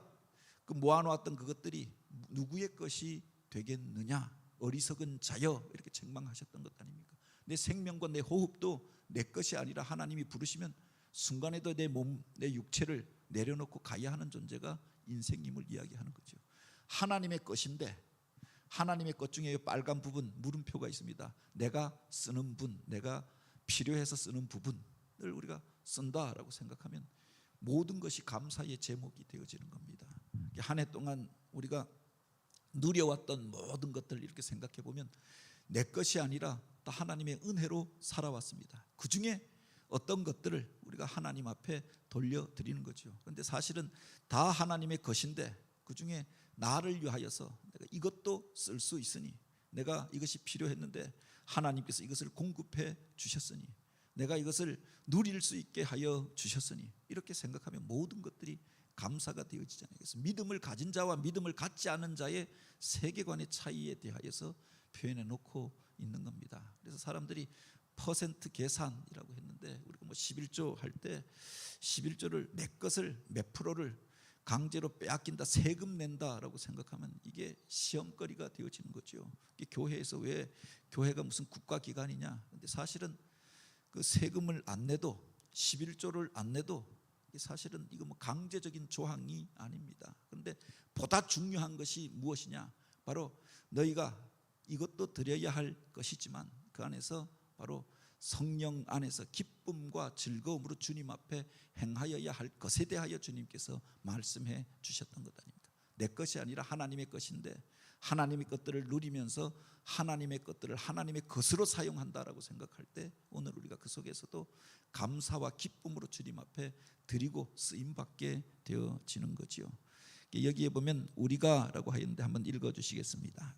그 모아놓았던 그것들이 누구의 것이 되겠느냐, 어리석은 자여, 이렇게 책망하셨던 것 아닙니까? 내 생명과 내 호흡도 내 것이 아니라 하나님이 부르시면 순간에도 내 몸, 내 육체를 내려놓고 가야 하는 존재가 인생임을 이야기하는 거죠. 하나님의 것인데 하나님의 것 중에 빨간 부분 물음표가 있습니다. 내가 쓰는 분, 내가 필요해서 쓰는 부분을 우리가 쓴다라고 생각하면 모든 것이 감사의 제목이 되어지는 겁니다. 한 해 동안 우리가 누려왔던 모든 것들을 이렇게 생각해 보면 내 것이 아니라 다 하나님의 은혜로 살아왔습니다. 그 중에 어떤 것들을 우리가 하나님 앞에 돌려드리는 거죠. 그런데 사실은 다 하나님의 것인데 그 중에 나를 위하여서 내가 이것도 쓸 수 있으니, 내가 이것이 필요했는데 하나님께서 이것을 공급해 주셨으니, 내가 이것을 누릴 수 있게 하여 주셨으니, 이렇게 생각하면 모든 것들이 감사가 되어지잖아요. 그래서 믿음을 가진 자와 믿음을 갖지 않은 자의 세계관의 차이에 대하여서 표현해 놓고 있는 겁니다. 그래서 사람들이 퍼센트 계산이라고 했는데 우리가 11조 할 때 11조를 내 것을 몇 프로를 강제로 빼앗긴다, 세금 낸다라고 생각하면 이게 시험거리가 되어지는 거죠. 교회에서 왜 교회가 무슨 국가기관이냐? 근데 사실은 그 세금을 안 내도 11조를 안 내도 사실은 이거 강제적인 조항이 아닙니다. 그런데 보다 중요한 것이 무엇이냐? 바로 너희가 이것도 드려야 할 것이지만 그 안에서 바로 성령 안에서 기쁨과 즐거움으로 주님 앞에 행하여야 할 것에 대하여 주님께서 말씀해 주셨던 것 아닙니까? 내 것이 아니라 하나님의 것인데 하나님의 것들을 누리면서 하나님의 것들을 하나님의 것으로 사용한다라고 생각할 때 오늘 우리가 그 속에서도 감사와 기쁨으로 주님 앞에 드리고 쓰임받게 되어지는 거지요. 여기에 보면 우리가라고 하였는데 한번 읽어주시겠습니다.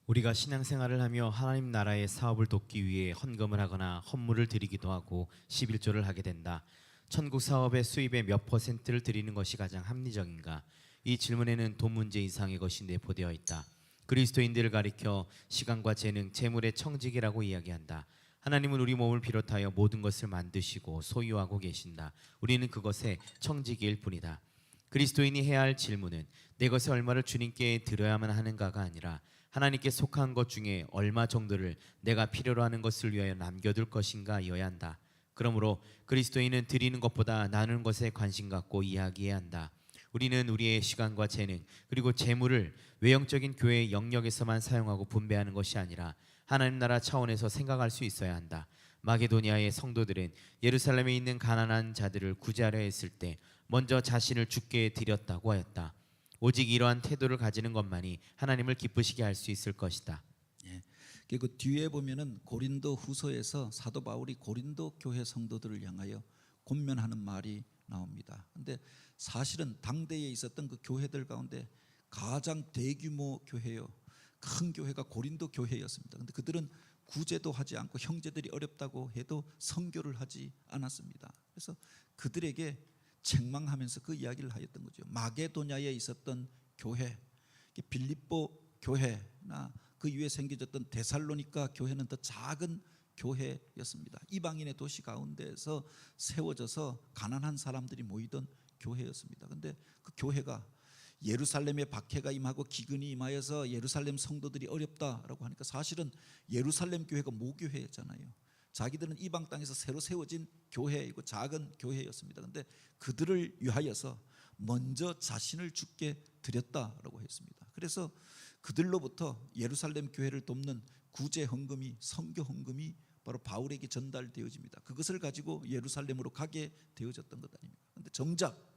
우리가 신앙생활을 하며 하나님 나라의 사업을 돕기 위해 헌금을 하거나 헌물을 드리기도 하고 11조를 하게 된다. 천국 사업의 수입의 몇 %를 드리는 것이 가장 합리적인가? 이 질문에는 돈 문제 이상의 것이 내포되어 있다. 그리스도인들을 가리켜 시간과 재능, 재물의 청지기라고 이야기한다. 하나님은 우리 몸을 비롯하여 모든 것을 만드시고 소유하고 계신다. 우리는 그것의 청지기일 뿐이다. 그리스도인이 해야 할 질문은 내 것의 얼마를 주님께 드려야만 하는가가 아니라 하나님께 속한 것 중에 얼마 정도를 내가 필요로 하는 것을 위하여 남겨둘 것인가여야 한다. 그러므로 그리스도인은 드리는 것보다 나누는 것에 관심 갖고 이야기해야 한다. 우리는 우리의 시간과 재능 그리고 재물을 외형적인 교회의 영역에서만 사용하고 분배하는 것이 아니라 하나님 나라 차원에서 생각할 수 있어야 한다. 마게도니아의 성도들은 예루살렘에 있는 가난한 자들을 구제하려 했을 때 먼저 자신을 주께 드렸다고 하였다. 오직 이러한 태도를 가지는 것만이 하나님을 기쁘시게 할 수 있을 것이다. 그리고 뒤에 보면은 고린도 후서에서 사도 바울이 고린도 교회 성도들을 향하여 권면하는 말이 나옵니다. 그런데 사실은 당대에 있었던 그 교회들 가운데 가장 대규모 교회요, 큰 교회가 고린도 교회였습니다. 그런데 그들은 구제도 하지 않고 형제들이 어렵다고 해도 선교를 하지 않았습니다. 그래서 그들에게 책망하면서 그 이야기를 하였던 거죠. 마게도냐에 있었던 교회, 빌립보 교회나 그 이후에 생겨졌던 데살로니가 교회는 더 작은 교회였습니다. 이방인의 도시 가운데에서 세워져서 가난한 사람들이 모이던 교회였습니다. 그런데 그 교회가 예루살렘에 박해가 임하고 기근이 임하여서 예루살렘 성도들이 어렵다라고 하니까 사실은 예루살렘 교회가 모교회였잖아요. 자기들은 이방 땅에서 새로 세워진 교회이고 작은 교회였습니다. 그런데 그들을 위하여서 먼저 자신을 주께 드렸다라고 했습니다. 그래서 그들로부터 예루살렘 교회를 돕는 구제 헌금이, 선교 헌금이 바로 바울에게 전달되어집니다. 그것을 가지고 예루살렘으로 가게 되어졌던 것 아닙니까? 그런데 정작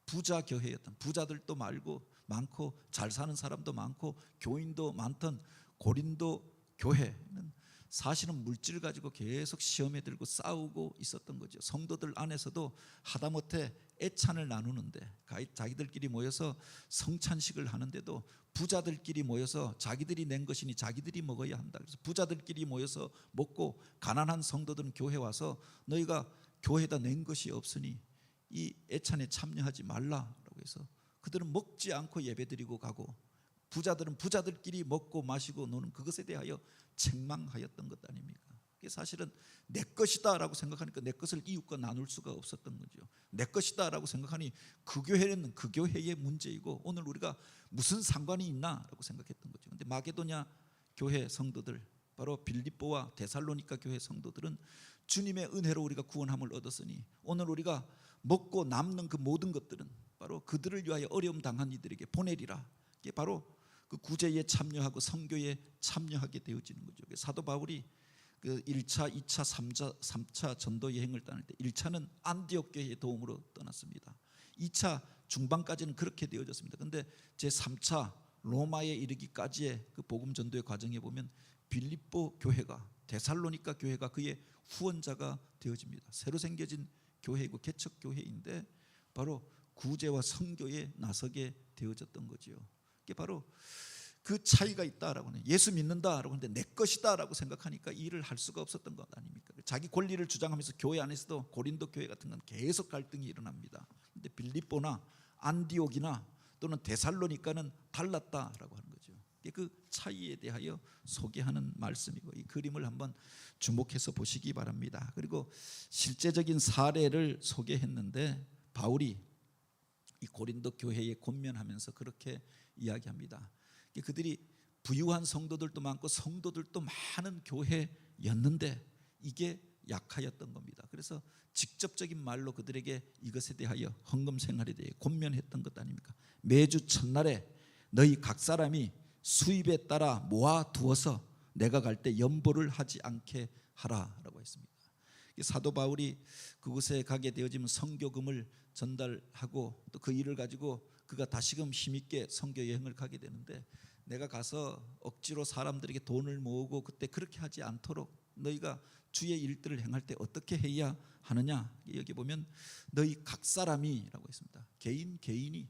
부자 교회였던, 부자들도 많고 잘 사는 사람도 많고 교인도 많던 고린도 교회는 사실은 물질을 가지고 계속 시험에 들고 싸우고 있었던 거죠. 성도들 안에서도 하다못해 애찬을 나누는데 자기들끼리 모여서 성찬식을 하는데도 부자들끼리 모여서 자기들이 낸 것이니 자기들이 먹어야 한다. 그래서 부자들끼리 모여서 먹고 가난한 성도들은 교회 와서 너희가 교회에다 낸 것이 없으니 이 애찬에 참여하지 말라라고 해서 그들은 먹지 않고 예배드리고 가고 부자들은 부자들끼리 먹고 마시고 노는 그것에 대하여 책망하였던 것 아닙니까? 그게 사실은 내 것이다라고 생각하니까 내 것을 이웃과 나눌 수가 없었던 거죠. 내 것이다라고 생각하니 그 교회는 그 교회의 문제이고 오늘 우리가 무슨 상관이 있나라고 생각했던 거죠. 근데 마게도냐 교회 성도들, 바로 빌립보와 데살로니가 교회 성도들은 주님의 은혜로 우리가 구원함을 얻었으니 오늘 우리가 먹고 남는 그 모든 것들은 바로 그들을 위하여 어려움 당한 이들에게 보내리라. 이게 바로 그 구제에 참여하고 선교에 참여하게 되어지는 거죠. 사도 바울이 그 1차, 2차, 3차 전도 여행을 떠날 때 1차는 안디옥 교회의 도움으로 떠났습니다. 2차 중반까지는 그렇게 되어졌습니다. 그런데 제 3차 로마에 이르기까지의 그 복음 전도의 과정에 보면 빌립보 교회가 데살로니가 교회가 그의 후원자가 되어집니다. 새로 생겨진 교회이고 개척 교회인데 바로 구제와 선교에 나서게 되어졌던 거지요. 이게 바로 그 차이가 있다라고 하는, 예수 믿는다라고 하는데 내 것이다라고 생각하니까 일을 할 수가 없었던 것 아닙니까? 자기 권리를 주장하면서 교회 안에서도 고린도 교회 같은 건 계속 갈등이 일어납니다. 근데 빌립보나 안디옥이나 또는 데살로니가는 달랐다라고 하는 거죠. 그 차이에 대하여 소개하는 말씀이고 이 그림을 한번 주목해서 보시기 바랍니다. 그리고 실제적인 사례를 소개했는데 바울이 이 고린도 교회에 권면하면서 그렇게 이야기합니다. 그들이 부유한 성도들도 많고 성도들도 많은 교회였는데 이게 약하였던 겁니다. 그래서 직접적인 말로 그들에게 이것에 대하여 헌금 생활에 대해 권면했던 것 아닙니까? 매주 첫날에 너희 각 사람이 수입에 따라 모아두어서 내가 갈 때 연보를 하지 않게 하라라고 했습니다. 사도 바울이 그곳에 가게 되어지면 선교금을 전달하고 또 그 일을 가지고 그가 다시금 힘있게 선교 여행을 가게 되는데 내가 가서 억지로 사람들에게 돈을 모으고 그때 그렇게 하지 않도록 너희가 주의 일들을 행할 때 어떻게 해야 하느냐, 여기 보면 너희 각 사람이라고 했습니다. 개인이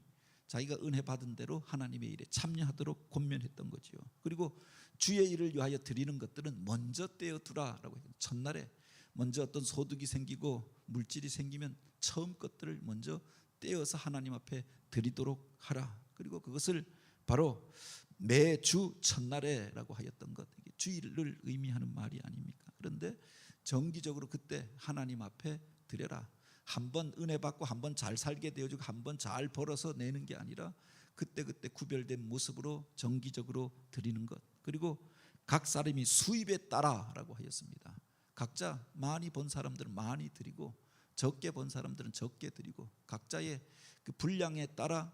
자기가 은혜 받은 대로 하나님의 일에 참여하도록 권면했던 거지요. 그리고 주의 일을 위하여 드리는 것들은 먼저 떼어두라라고 했습니다. 첫날에 먼저 어떤 소득이 생기고 물질이 생기면 처음 것들을 먼저 떼어서 하나님 앞에 드리도록 하라. 그리고 그것을 바로 매주 첫날에라고 하였던 것, 이게 주일을 의미하는 말이 아닙니까? 그런데 정기적으로 그때 하나님 앞에 드려라. 한번 은혜 받고 한번 잘 살게 되어주고 한번 잘 벌어서 내는 게 아니라 그때 구별된 모습으로 정기적으로 드리는 것. 그리고 각 사람이 수입에 따라라고 하였습니다. 각자 많이 번 사람들은 많이 드리고 적게 번 사람들은 적게 드리고 각자의 그 분량에 따라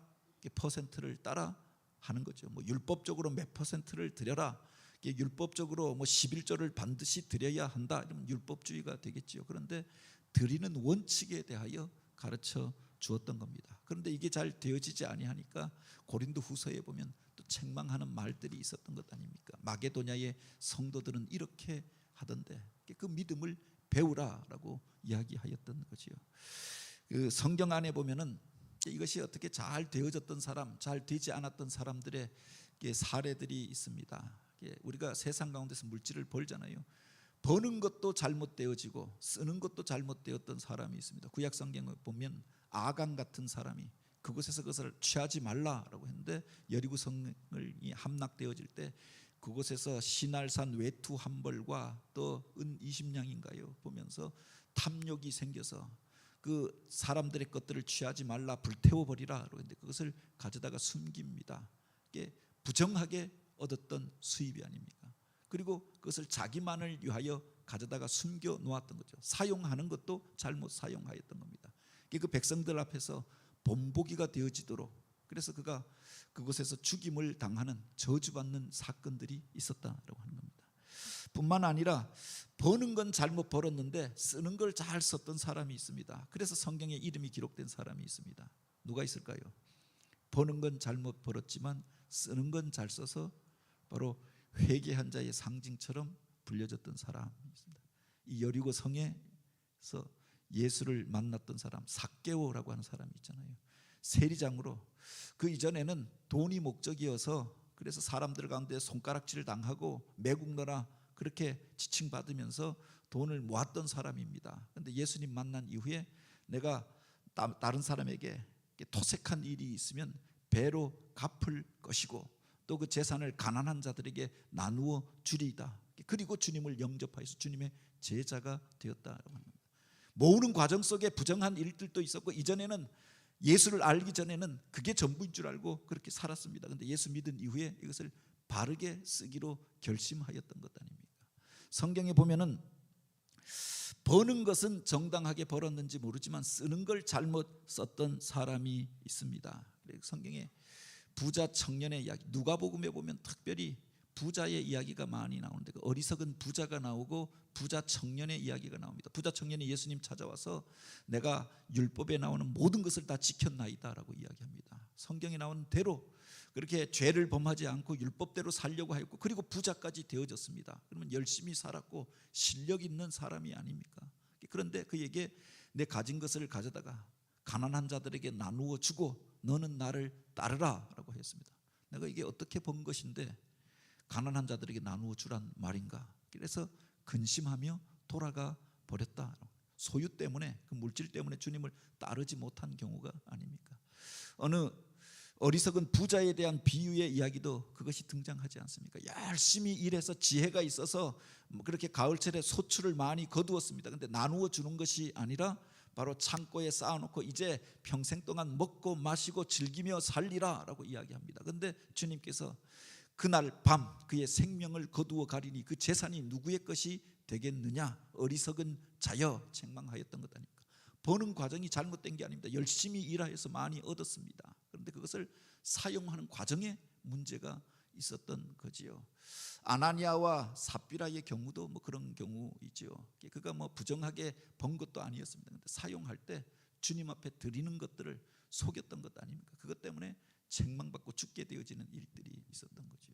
퍼센트를 따라 하는 거죠. 뭐 율법적으로 몇 퍼센트를 드려라. 율법적으로 뭐 11조를 반드시 드려야 한다. 이러면 율법주의가 되겠지요. 그런데 드리는 원칙에 대하여 가르쳐 주었던 겁니다. 그런데 이게 잘 되어지지 아니하니까 고린도 후서에 보면 또 책망하는 말들이 있었던 것 아닙니까? 마게도냐의 성도들은 이렇게 하던데 그 믿음을 배우라라고 이야기하였던 거지요. 그 성경 안에 보면은 이것이 어떻게 잘 되어졌던 사람, 잘 되지 않았던 사람들의 사례들이 있습니다. 우리가 세상 가운데서 물질을 벌잖아요. 버는 것도 잘못되어지고 쓰는 것도 잘못되었던 사람이 있습니다. 구약 성경을 보면 아간 같은 사람이 그곳에서 그것을 취하지 말라라고 했는데 여리고 성을 함락되어질 때 그곳에서 신할산 외투 한 벌과 또 은 20냥인가요 보면서 탐욕이 생겨서 그 사람들의 것들을 취하지 말라, 불태워 버리라 그러는데 그것을 가져다가 숨깁니다. 이게 부정하게 얻었던 수입이 아닙니까? 그리고 그것을 자기만을 위하여 가져다가 숨겨 놓았던 거죠. 사용하는 것도 잘못 사용하였던 겁니다. 그 백성들 앞에서 본보기가 되어지도록, 그래서 그가 그곳에서 죽임을 당하는, 저주받는 사건들이 있었다라고 하는 겁니다. 뿐만 아니라 버는 건 잘못 벌었는데 쓰는 걸 잘 썼던 사람이 있습니다. 그래서 성경에 이름이 기록된 사람이 있습니다. 누가 있을까요? 버는 건 잘못 벌었지만 쓰는 건 잘 써서 바로 회개한 자의 상징처럼 불려졌던 사람이 있습니다. 이 여리고 성에서 예수를 만났던 사람, 삭개오라고 하는 사람이 있잖아요. 세리장으로, 그 이전에는 돈이 목적이어서 그래서 사람들 가운데 손가락질을 당하고 매국노라 그렇게 지칭받으면서 돈을 모았던 사람입니다. 그런데 예수님 만난 이후에 내가 다른 사람에게 토색한 일이 있으면 배로 갚을 것이고 또 그 재산을 가난한 자들에게 나누어 주리이다. 그리고 주님을 영접하여서 주님의 제자가 되었다라고 합니다. 모으는 과정 속에 부정한 일들도 있었고 이전에는 예수를 알기 전에는 그게 전부인 줄 알고 그렇게 살았습니다. 그런데 예수 믿은 이후에 이것을 바르게 쓰기로 결심하였던 것 아닙니까? 성경에 보면은 버는 것은 정당하게 벌었는지 모르지만 쓰는 걸 잘못 썼던 사람이 있습니다. 성경에 부자 청년의 이야기, 누가복음에 보면 특별히 부자의 이야기가 많이 나오는데 그 어리석은 부자가 나오고 부자 청년의 이야기가 나옵니다. 부자 청년이 예수님 찾아와서 내가 율법에 나오는 모든 것을 다 지켰나이다라고 이야기합니다. 성경에 나오는 대로 그렇게 죄를 범하지 않고 율법대로 살려고 하였고 그리고 부자까지 되어졌습니다. 그러면 열심히 살았고 실력 있는 사람이 아닙니까? 그런데 그에게 내 가진 것을 가져다가 가난한 자들에게 나누어 주고 너는 나를 따르라 라고 했습니다. 내가 이게 어떻게 번 것인데 가난한 자들에게 나누어 주란 말인가? 그래서 근심하며 돌아가 버렸다. 소유 때문에, 그 물질 때문에 주님을 따르지 못한 경우가 아닙니까? 어느 어리석은 부자에 대한 비유의 이야기도 그것이 등장하지 않습니까? 열심히 일해서 지혜가 있어서 그렇게 가을철에 소출을 많이 거두었습니다. 그런데 나누어 주는 것이 아니라 바로 창고에 쌓아놓고 이제 평생 동안 먹고 마시고 즐기며 살리라 라고 이야기합니다. 그런데 주님께서 그날 밤 그의 생명을 거두어 가리니 그 재산이 누구의 것이 되겠느냐? 어리석은 자여 책망하였던 것 아닙니까? 버는 과정이 잘못된 게 아닙니다. 열심히 일하여서 많이 얻었습니다. 그런데 그것을 사용하는 과정에 문제가 있었던 거지요. 아나니아와 삽비라의 경우도 뭐 그런 경우이죠. 그가 뭐 부정하게 번 것도 아니었습니다. 그런데 사용할 때 주님 앞에 드리는 것들을 속였던 것 아닙니까? 그것 때문에 책망받고 죽게 되어지는 일들이 있었던 거죠.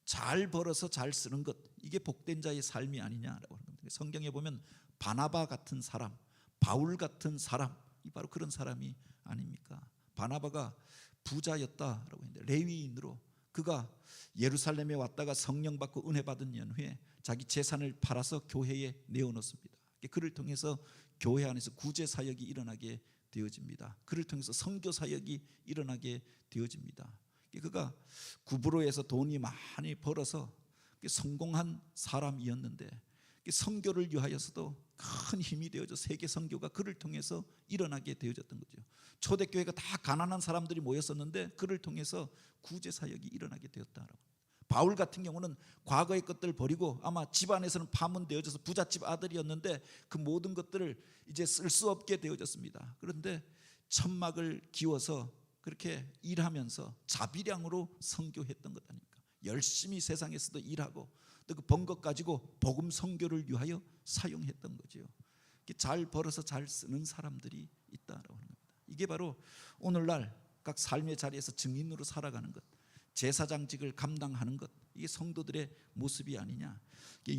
잘 벌어서 잘 쓰는 것, 이게 복된 자의 삶이 아니냐라고 하는 겁니다. 성경에 보면 바나바 같은 사람, 바울 같은 사람, 이 바로 그런 사람이 아닙니까? 바나바가 부자였다라고 했는데 레위인으로 그가 예루살렘에 왔다가 성령 받고 은혜 받은 연후에 자기 재산을 팔아서 교회에 내어놓습니다. 그를 통해서 교회 안에서 구제 사역이 일어나게 되어집니다. 그를 통해서 선교 사역이 일어나게 되어집니다. 그가 구브로에서 돈이 많이 벌어서 성공한 사람이었는데 선교를 위하여서도 큰 힘이 되어져 세계 선교가 그를 통해서 일어나게 되어졌던 거죠. 초대교회가 다 가난한 사람들이 모였었는데 그를 통해서 구제 사역이 일어나게 되었다라고. 바울 같은 경우는 과거의 것들을 버리고 아마 집안에서는 파문되어져서 부잣집 아들이었는데 그 모든 것들을 이제 쓸 수 없게 되어졌습니다. 그런데 천막을 기워서 그렇게 일하면서 자비량으로 선교했던 것 아닙니까? 열심히 세상에서도 일하고 또 그 번 것 가지고 복음 선교를 위하여 사용했던 거죠. 잘 벌어서 잘 쓰는 사람들이 있다라고 하는 겁니다. 이게 바로 오늘날 각 삶의 자리에서 증인으로 살아가는 것, 제사장직을 감당하는 것, 이게 성도들의 모습이 아니냐.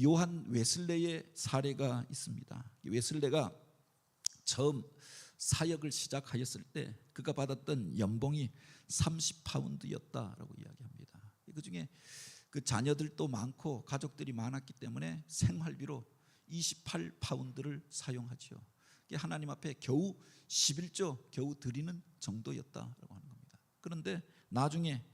요한 웨슬레의 사례가 있습니다. 웨슬레가 처음 사역을 시작하였을 때 그가 받았던 연봉이 30파운드였다라고 이야기합니다. 그 중에 그 자녀들도 많고 가족들이 많았기 때문에 생활비로 28파운드를 사용하죠. 하나님 앞에 겨우 11조 겨우 드리는 정도였다라고 하는 겁니다. 그런데 나중에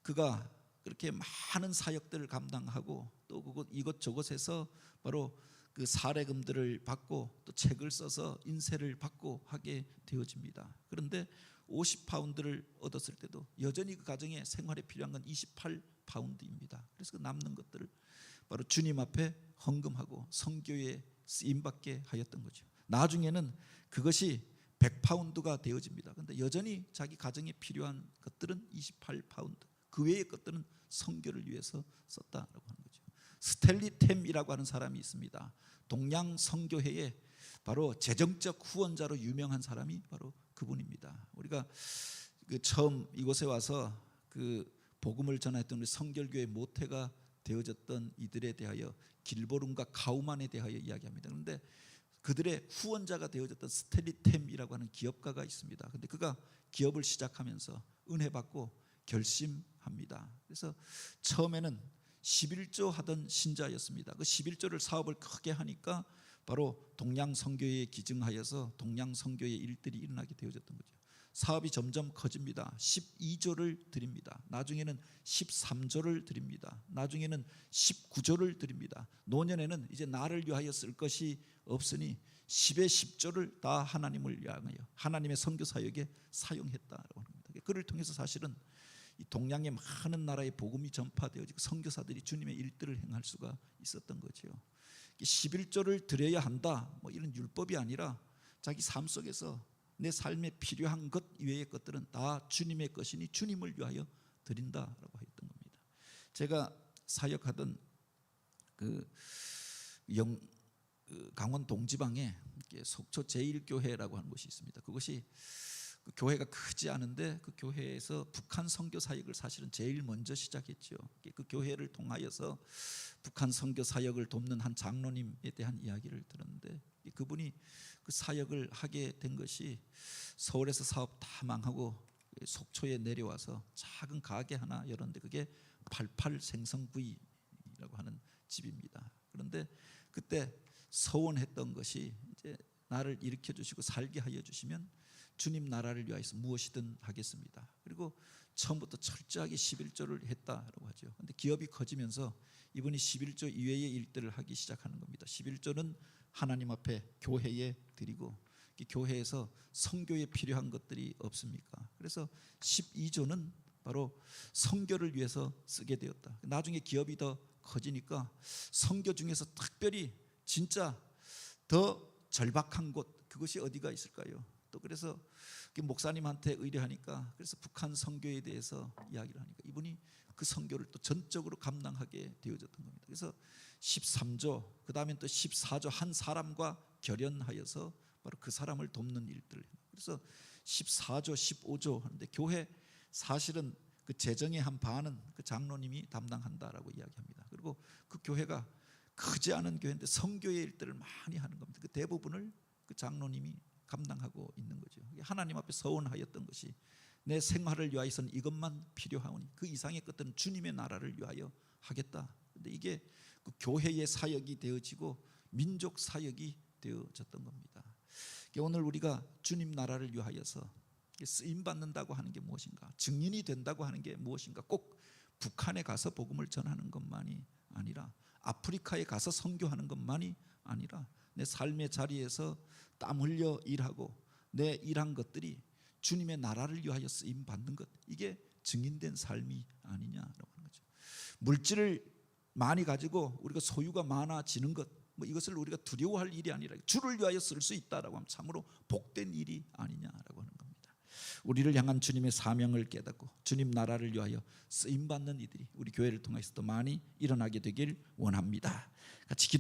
그가 그렇게 많은 사역들을 감당하고 또 이것저것에서 바로 그 사례금들을 받고 또 책을 써서 인쇄를 받고 하게 되어집니다. 그런데 50파운드를 얻었을 때도 여전히 그 가정에 생활에 필요한 건 28파운드입니다. 그래서 그 남는 것들을 바로 주님 앞에 헌금하고 선교에 쓰임받게 하였던 거죠. 나중에는 그것이 100파운드가 되어집니다. 그런데 여전히 자기 가정에 필요한 것들은 28파운드, 그 외의 것들은 선교를 위해서 썼다라고 하는 거죠. 스텔리템이라고 하는 사람이 있습니다. 동양 선교회의 바로 재정적 후원자로 유명한 사람이 바로 그분입니다. 우리가 그 처음 이곳에 와서 그 복음을 전했던 우리 성결교회 모태가 되어졌던 이들에 대하여 길보름과 가우만에 대하여 이야기합니다. 그런데 그들의 후원자가 되어졌던 스텔리템이라고 하는 기업가가 있습니다. 그런데 그가 기업을 시작하면서 은혜 받고 결심합니다. 그래서 처음에는 11조 하던 신자였습니다. 그 11조를 사업을 크게 하니까 바로 동양 선교회에 기증하여서 동양 선교의 일들이 일어나게 되어졌던 거죠. 사업이 점점 커집니다. 12조를 드립니다. 나중에는 13조를 드립니다. 나중에는 19조를 드립니다. 노년에는 이제 나를 위하여 쓸 것이 없으니 10의 10조를 다 하나님을 위하여 하나님의 선교 사역에 사용했다라고 합니다. 그를 통해서 사실은 이 동양의 많은 나라의 복음이 전파되어지고 선교사들이 주님의 일들을 행할 수가 있었던 거죠. 11조를 드려야 한다, 뭐 이런 율법이 아니라 자기 삶 속에서 내 삶에 필요한 것 이외의 것들은 다 주님의 것이니 주님을 위하여 드린다라고 했던 겁니다. 제가 사역하던 강원 동지방에 속초 제1교회라고 하는 곳이 있습니다. 그것이 그 교회가 크지 않은데 그 교회에서 북한 선교 사역을 사실은 제일 먼저 시작했죠. 그 교회를 통하여서 북한 선교 사역을 돕는 한 장로님에 대한 이야기를 들었는데 그분이 그 사역을 하게 된 것이 서울에서 사업 다 망하고 속초에 내려와서 작은 가게 하나 열었는데 그게 88 생선구이라고 하는 집입니다. 그런데 그때 서원했던 것이 이제 나를 일으켜 주시고 살게 하여 주시면 주님 나라를 위하여서 무엇이든 하겠습니다. 그리고 처음부터 철저하게 11조를 했다라고 하죠. 그런데 기업이 커지면서 이분이 11조 이외의 일들을 하기 시작하는 겁니다. 11조는 하나님 앞에 교회에 드리고 교회에서 선교에 필요한 것들이 없습니까? 그래서 12조는 바로 선교를 위해서 쓰게 되었다. 나중에 기업이 더 커지니까 선교 중에서 특별히 진짜 더 절박한 곳 그것이 어디가 있을까요? 또 그래서 목사님한테 의뢰하니까 그래서 북한 선교에 대해서 이야기를 하니까 이분이 그 선교를 또 전적으로 감당하게 되어졌던 겁니다. 그래서 13조 그 다음에 또 14조 한 사람과 결연하여서 바로 그 사람을 돕는 일들을 그래서 14조 15조 하는데 교회 사실은 그 재정의 한 반은 그 장로님이 담당한다라고 이야기합니다. 그리고 그 교회가 크지 않은 교회인데 선교의 일들을 많이 하는 겁니다. 그 대부분을 그 장로님이 감당하고 있는 거죠. 하나님 앞에 서원하였던 것이 내 생활을 위하여서는 이것만 필요하오니 그 이상의 것들은 주님의 나라를 위하여 하겠다. 그런데 이게 그 교회의 사역이 되어지고 민족 사역이 되어졌던 겁니다. 오늘 우리가 주님 나라를 위하여서 쓰임 받는다고 하는 게 무엇인가? 증인이 된다고 하는 게 무엇인가? 꼭 북한에 가서 복음을 전하는 것만이 아니라 아프리카에 가서 선교하는 것만이 아니라 내 삶의 자리에서 땀 흘려 일하고 내 일한 것들이 주님의 나라를 위하여 쓰임 받는 것 이게 증인된 삶이 아니냐라고 하는 거죠. 물질을 많이 가지고 우리가 소유가 많아지는 것 뭐 이것을 우리가 두려워할 일이 아니라 주를 위하여 쓸 수 있다라고 하면 참으로 복된 일이 아니냐라고 하는 겁니다. 우리를 향한 주님의 사명을 깨닫고 주님 나라를 위하여 쓰임 받는 이들이 우리 교회를 통해서 더 많이 일어나게 되길 원합니다. 같이 기도